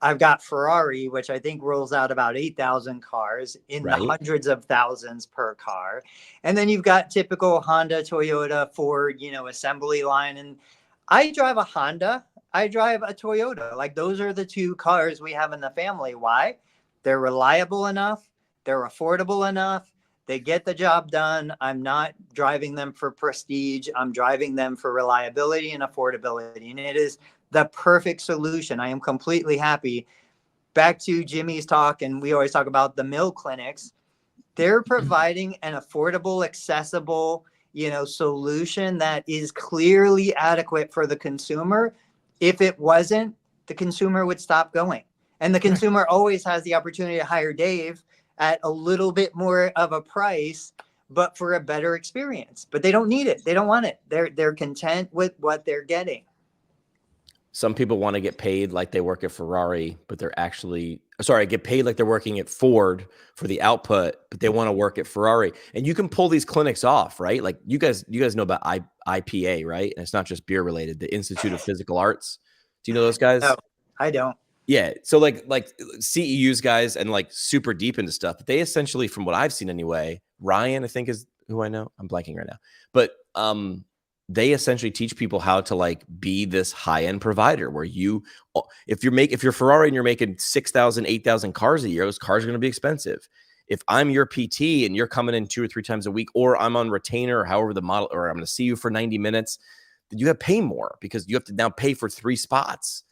I've got Ferrari, which I think rolls out about 8,000 cars in the hundreds of thousands per car. And then you've got typical Honda, Toyota, Ford, assembly line. And I drive a Honda. I drive a Toyota. Like, those are the 2 cars we have in the family. Why? They're reliable enough. They're affordable enough. They get the job done. I'm not driving them for prestige. I'm driving them for reliability and affordability. And it is the perfect solution. I am completely happy. Back to Jimmy's talk, and we always talk about the mill clinics. They're providing an affordable, accessible, solution that is clearly adequate for the consumer. If it wasn't, the consumer would stop going. And the consumer always has the opportunity to hire Dave at a little bit more of a price, but for a better experience. But they don't need it. They don't want it. They're content with what they're getting. Some people want to get paid like they work at Ferrari, but they're get paid like they're working at Ford for the output, but they want to work at Ferrari. And you can pull these clinics off, right? Like you guys know about IPA, right? And it's not just beer related, the Institute of Physical Arts. Do you know those guys? No, I don't. Yeah. So like CEUs guys and like super deep into stuff, but they essentially, from what I've seen anyway, Ryan, I think is who I know. I'm blanking right now, but, they essentially teach people how to like be this high-end provider where if you're Ferrari and you're making 6,000, 8,000 cars a year, those cars are going to be expensive. If I'm your PT and you're coming in 2 or 3 times a week, or I'm on retainer or however the model, or I'm going to see you for 90 minutes, then you have to pay more because you have to now pay for 3 spots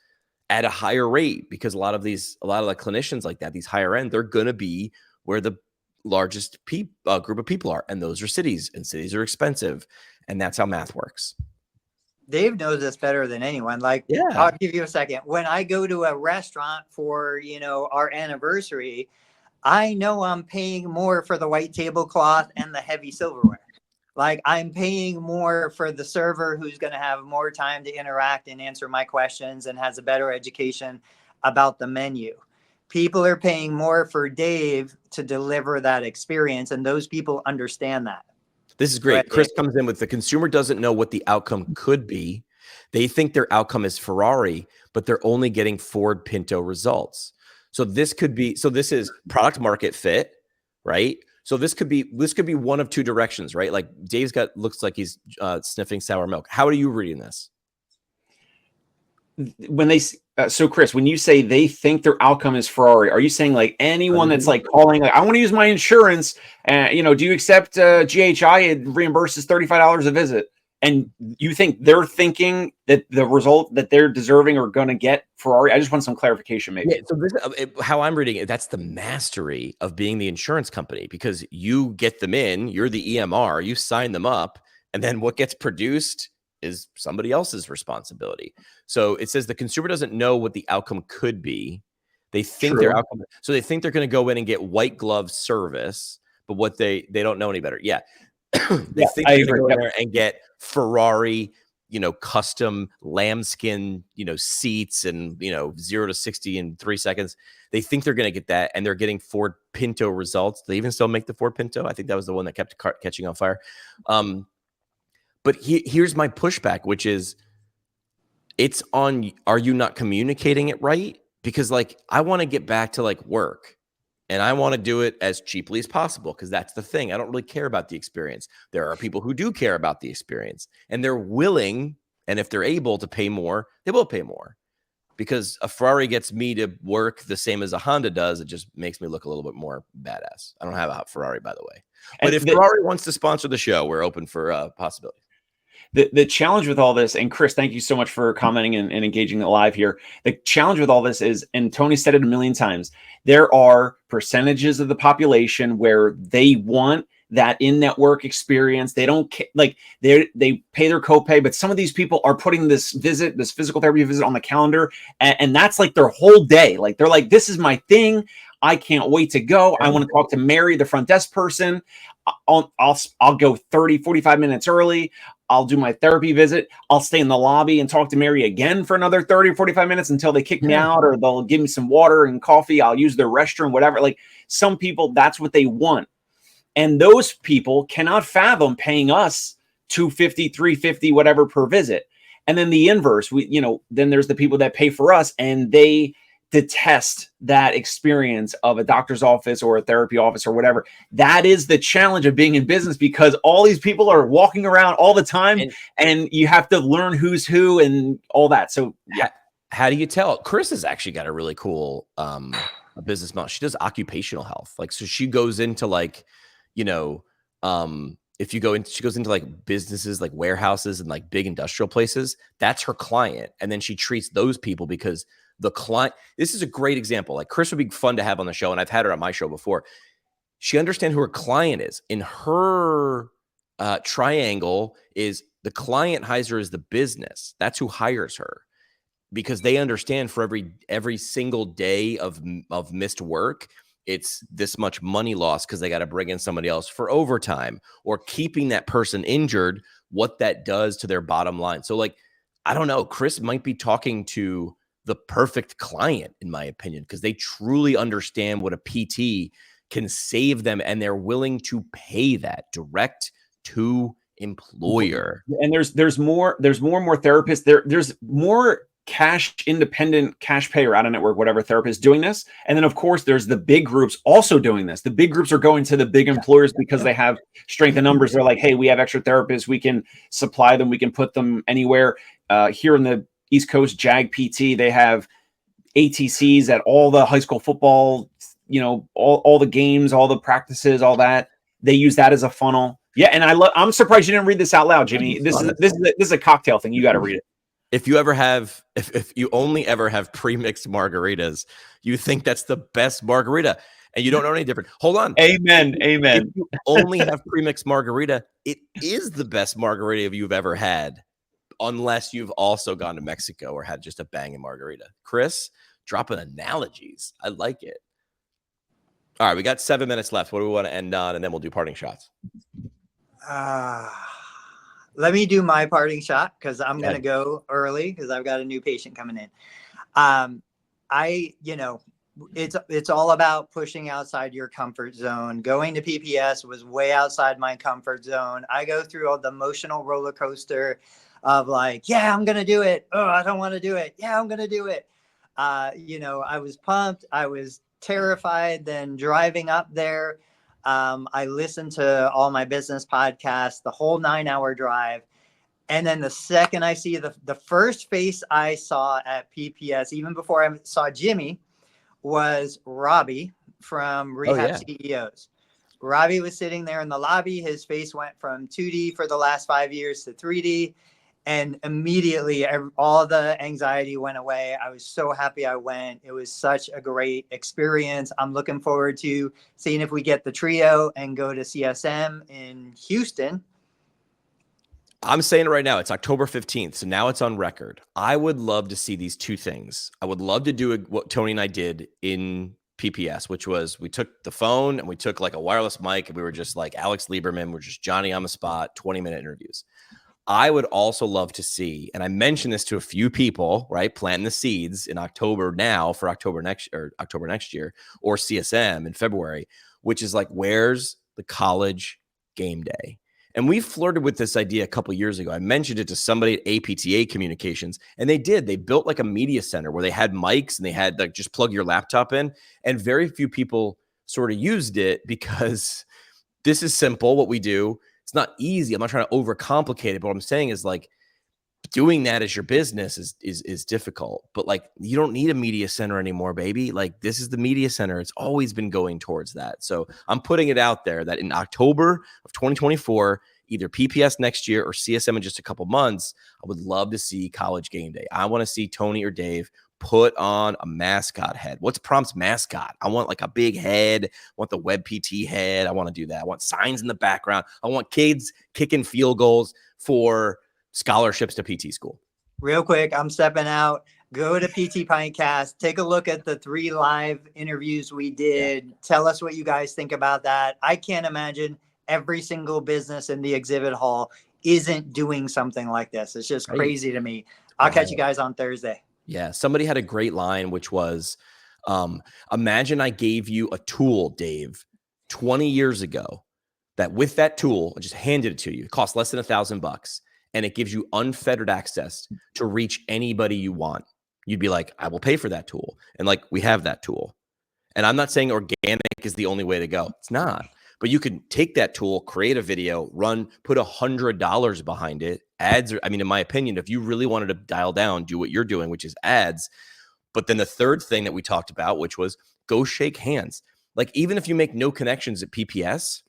at a higher rate, because a lot of the clinicians like that, these higher end, they're going to be where the largest group of people are. And those are cities, and cities are expensive. And that's how math works. Dave knows this better than anyone. Like, yeah. I'll give you a second. When I go to a restaurant for, our anniversary, I know I'm paying more for the white tablecloth and the heavy silverware. Like, I'm paying more for the server who's going to have more time to interact and answer my questions and has a better education about the menu. People are paying more for Dave to deliver that experience, and those people understand that. This is great. Right. Chris comes in with the consumer doesn't know what the outcome could be. They think their outcome is Ferrari, but they're only getting Ford Pinto results. So this is product market fit, right? So this could be one of 2 directions, right? Like Dave's looks like he's sniffing sour milk. How are you reading this? When they so Chris, when you say they think their outcome is Ferrari, are you saying like anyone that's like calling, like, I want to use my insurance, and do you accept GHI? It reimburses $35 a visit, and you think they're thinking that the result that they're deserving are going to get Ferrari? I just want some clarification, maybe. Yeah, so this, how I'm reading it, that's the mastery of being the insurance company, because you get them in, you're the EMR, you sign them up, And then what gets produced is somebody else's responsibility. So it says the consumer doesn't know what the outcome could be. They think their outcome, so they think they're going to go in and get white glove service, but what they don't know any better. Yeah. They think they're going to go in there and get Ferrari, custom lambskin, seats and, 0 to 60 in 3 seconds. They think they're going to get that, and they're getting Ford Pinto results. They even still make the Ford Pinto. I think that was the one that kept catching on fire. But here's my pushback, which is it's on, are you not communicating it right? Because I want to get back to work, and I want to do it as cheaply as possible, because that's the thing. I don't really care about the experience. There are people who do care about the experience, and they're willing, and if they're able to pay more, they will pay more. Because a Ferrari gets me to work the same as a Honda does. It just makes me look a little bit more badass. I don't have a Ferrari, by the way. But if Ferrari wants to sponsor the show, we're open for possibilities. The challenge with all this, and Chris, thank you so much for commenting and engaging live here. The challenge with all this is, and Tony said it a million times, there are percentages of the population where they want that in-network experience. They don't they pay their copay, but some of these people are putting this physical therapy visit on the calendar, and that's their whole day. They're like, this is my thing. I can't wait to go. I want to talk to Mary, the front desk person. I'll go 30, 45 minutes early. I'll do my therapy visit. I'll stay in the lobby and talk to Mary again for another 30 or 45 minutes until they kick me out, or they'll give me some water and coffee. I'll use their restroom, whatever. Some people, that's what they want. And those people cannot fathom paying us $250, $350, whatever per visit. And then the inverse, then there's the people that pay for us, and they detest that experience of a doctor's office or a therapy office or whatever. That is the challenge of being in business, because all these people are walking around all the time, and you have to learn who's who and all that. So yeah. How do you tell? Chris has actually got a really cool business model. She does occupational health. So she goes into if you go into, she goes into businesses, warehouses and big industrial places. That's her client. And then she treats those people because the client, this is a great example. Chris would be fun to have on the show, and I've had her on my show before. She understands who her client is. In her triangle is the client hires her as the business. That's who hires her, because they understand for every single day of missed work, it's this much money lost because they got to bring in somebody else for overtime, or keeping that person injured, what that does to their bottom line. So I don't know, Chris might be talking to the perfect client, in my opinion, because they truly understand what a PT can save them, and they're willing to pay that direct to employer. And there's more and more therapists. There's more independent cash payer out of network, whatever therapists doing this. And then of course there's the big groups also doing this. The big groups are going to the big employers because they have strength in numbers. They're like, hey, we have extra therapists. We can supply them. We can put them anywhere. Here in the East Coast, JAG PT, they have ATCs at all the high school football, all the games, all the practices, all that. They use that as a funnel. Yeah. And I'm surprised you didn't read this out loud, Jimmy. This is a cocktail thing. You got to read it. If you ever have, if you only ever have pre-mixed margaritas, you think that's the best margarita, and you don't know any different. Hold on. Amen. Amen. If you only have pre-mixed margarita, it is the best margarita you've ever had, unless you've also gone to Mexico or had just a banging margarita. Chris, dropping analogies. I like it. All right, we got 7 minutes left. What do we want to end on? And then we'll do parting shots. Let me do my parting shot, because I'm going to go early because I've got a new patient coming in. It's all about pushing outside your comfort zone. Going to PPS was way outside my comfort zone. I go through all the emotional roller coaster of yeah, I'm going to do it. Oh, I don't want to do it. Yeah, I'm going to do it. I was pumped. I was terrified. Then driving up there, I listened to all my business podcasts, the whole 9-hour drive. And then the second I see the first face I saw at PPS, even before I saw Jimmy, was Robbie from Rehab CEOs. Robbie was sitting there in the lobby. His face went from 2D for the last 5 years to 3D. And immediately all the anxiety went away. I was so happy I went. It was such a great experience. I'm looking forward to seeing if we get the trio and go to CSM in Houston. I'm saying it right now. It's October 15th. So now it's on record. I would love to see these two things. I would love to do what Tony and I did in PPS, which was we took the phone and we took like a wireless mic and we were just like Alex Lieberman. We're just Johnny on the spot, 20-minute interviews. I would also love to see, and I mentioned this to a few people, right? Planting the seeds in October now for October next year, or CSM in February, which is like, where's the college game day? And we flirted with this idea a couple of years ago. I mentioned it to somebody at APTA Communications, and they did. They built like a media center where they had mics and they had like just plug your laptop in, and very few people sort of used it because this is simple. What we do, it's not easy. I'm not trying to overcomplicate it, but what I'm saying is like doing that as your business is difficult. But like you don't need a media center anymore, baby. Like this is the media center. It's always been going towards that. So I'm putting it out there that in October of 2024, either PPS next year or CSM in just a couple months, I would love to see college game day. I want to see Tony or Dave put on a mascot head. What's Prompt's mascot? I want like a big head. I want the web PT head. I want to do that. I want signs in the background. I want kids kicking field goals for scholarships to PT school. Real quick, I'm stepping out. Go to PT Pintcast. Take a look at the 3 live interviews we did. Yeah. Tell us what you guys think about that. I can't imagine every single business in the exhibit hall isn't doing something like this. It's just crazy to me. I'll catch you guys on Thursday. Yeah. Somebody had a great line, which was, imagine I gave you a tool, Dave, 20 years ago, that with that tool, I just handed it to you. It costs less than $1,000 and it gives you unfettered access to reach anybody you want. You'd be like, I will pay for that tool. And like, we have that tool. And I'm not saying organic is the only way to go. It's not. But you can take that tool, create a video, put $100 behind it. Ads, I mean, in my opinion, if you really wanted to dial down, do what you're doing, which is ads. But then the third thing that we talked about, which was go shake hands. Like, even if you make no connections at PPS,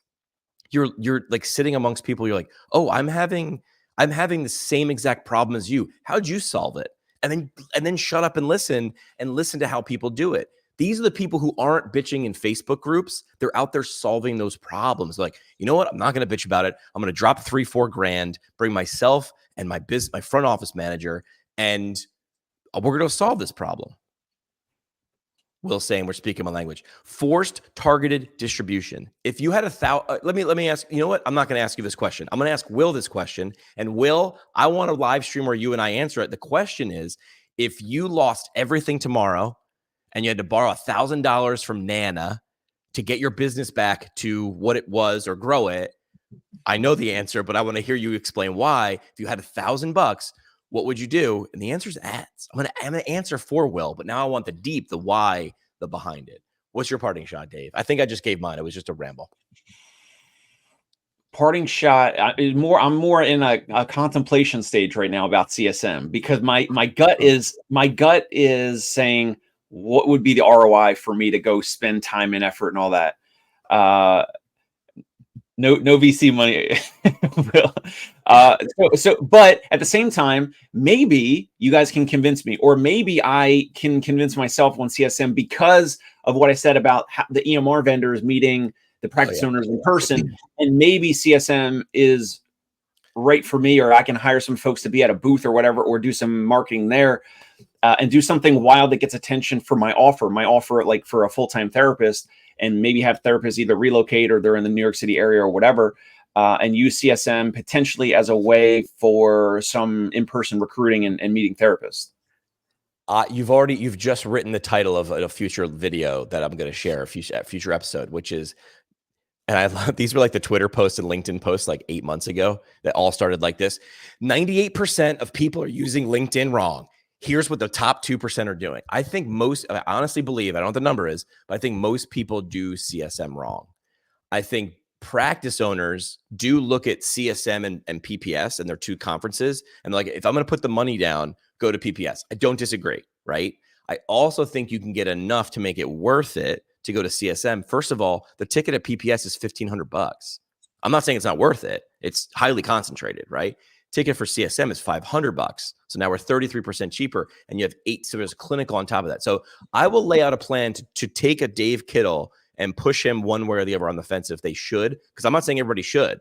you're like sitting amongst people. You're like, oh, I'm having the same exact problem as you. How'd you solve it? And then shut up and listen to how people do it. These are the people who aren't bitching in Facebook groups. They're out there solving those problems. Like, you know what? I'm not going to bitch about it. I'm going to drop $3-4 grand, bring myself and my front office manager, and we're going to solve this problem. Will's saying we're speaking my language. Forced targeted distribution. If you had let me ask, you know what? I'm not going to ask you this question. I'm going to ask Will this question. And Will, I want a live stream where you and I answer it. The question is, if you lost everything tomorrow and you had to borrow $1,000 from Nana to get your business back to what it was or grow it, I know the answer, but I want to hear you explain why. If you had $1,000, what would you do? And the answer is ads. I'm gonna answer for Will, but now I want the why, the behind it. What's your parting shot, Dave? I think I just gave mine. It was just a ramble. Parting shot is more. I'm more in a contemplation stage right now about CSM because my gut is saying, what would be the ROI for me to go spend time and effort and all that? No VC money. But at the same time, maybe you guys can convince me, or maybe I can convince myself on CSM because of what I said about the EMR vendors meeting the practice owners in person, and maybe CSM is right for me, or I can hire some folks to be at a booth or whatever, or do some marketing there. And do something wild that gets attention for my offer like for a full-time therapist, and maybe have therapists either relocate or they're in the New York City area or whatever, and use CSM potentially as a way for some in-person recruiting and meeting therapists. You've just written the title of a future video that I'm going to share, a future episode, which is, and I love, these were like the Twitter posts and LinkedIn posts like 8 months ago that all started like this. 98% of people are using LinkedIn wrong. Here's what the top 2% are doing. I honestly believe, I don't know what the number is, but I think most people do CSM wrong. I think practice owners do look at CSM and PPS and their two conferences. And like, if I'm going to put the money down, go to PPS. I don't disagree, right? I also think you can get enough to make it worth it to go to CSM. First of all, the ticket at PPS is $1,500. I'm not saying it's not worth it. It's highly concentrated, right? Ticket for CSM is $500. So now we're 33% cheaper, and you have 8. So there's a clinical on top of that. So I will lay out a plan to take a Dave Kittle and push him one way or the other on the fence if they should, because I'm not saying everybody should,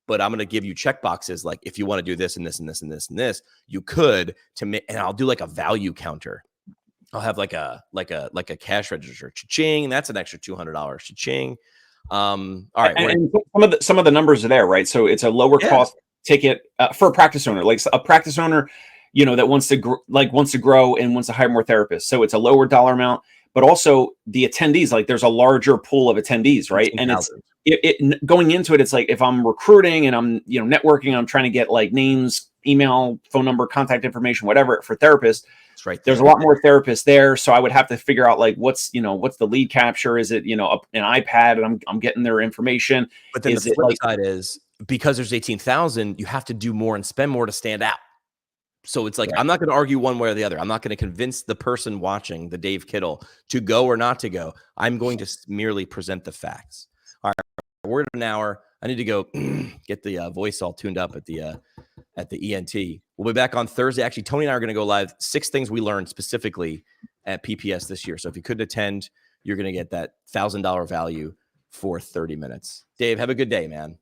but I'm going to give you check boxes. Like if you want to do this and this and this and this and this, you could and I'll do like a value counter. I'll have like a cash register. Cha-ching. That's an extra $200. Cha-ching. All right. And some of the numbers are there, right? So it's a lower cost ticket for a practice owner, like a practice owner, that wants to grow and wants to hire more therapists. So it's a lower dollar amount, but also the attendees, like there's a larger pool of attendees, right? And it's going into it. It's like if I'm recruiting and I'm networking, I'm trying to get like names, email, phone number, contact information, whatever for therapists. Right. There's a lot more therapists there. So I would have to figure out like what's the lead capture? Is it, an iPad and I'm getting their information? But then the flip side is because there's 18,000, you have to do more and spend more to stand out. So it's like, I'm not going to argue one way or the other. I'm not going to convince the person watching the Dave Kittle to go or not to go. I'm going to merely present the facts. All right. We're at an hour. I need to go get the voice all tuned up at the ENT. We'll be back on Thursday. Actually, Tony and I are going to go live. 6 things we learned specifically at PPS this year. So if you couldn't attend, you're going to get that $1,000 value for 30 minutes. Dave, have a good day, man.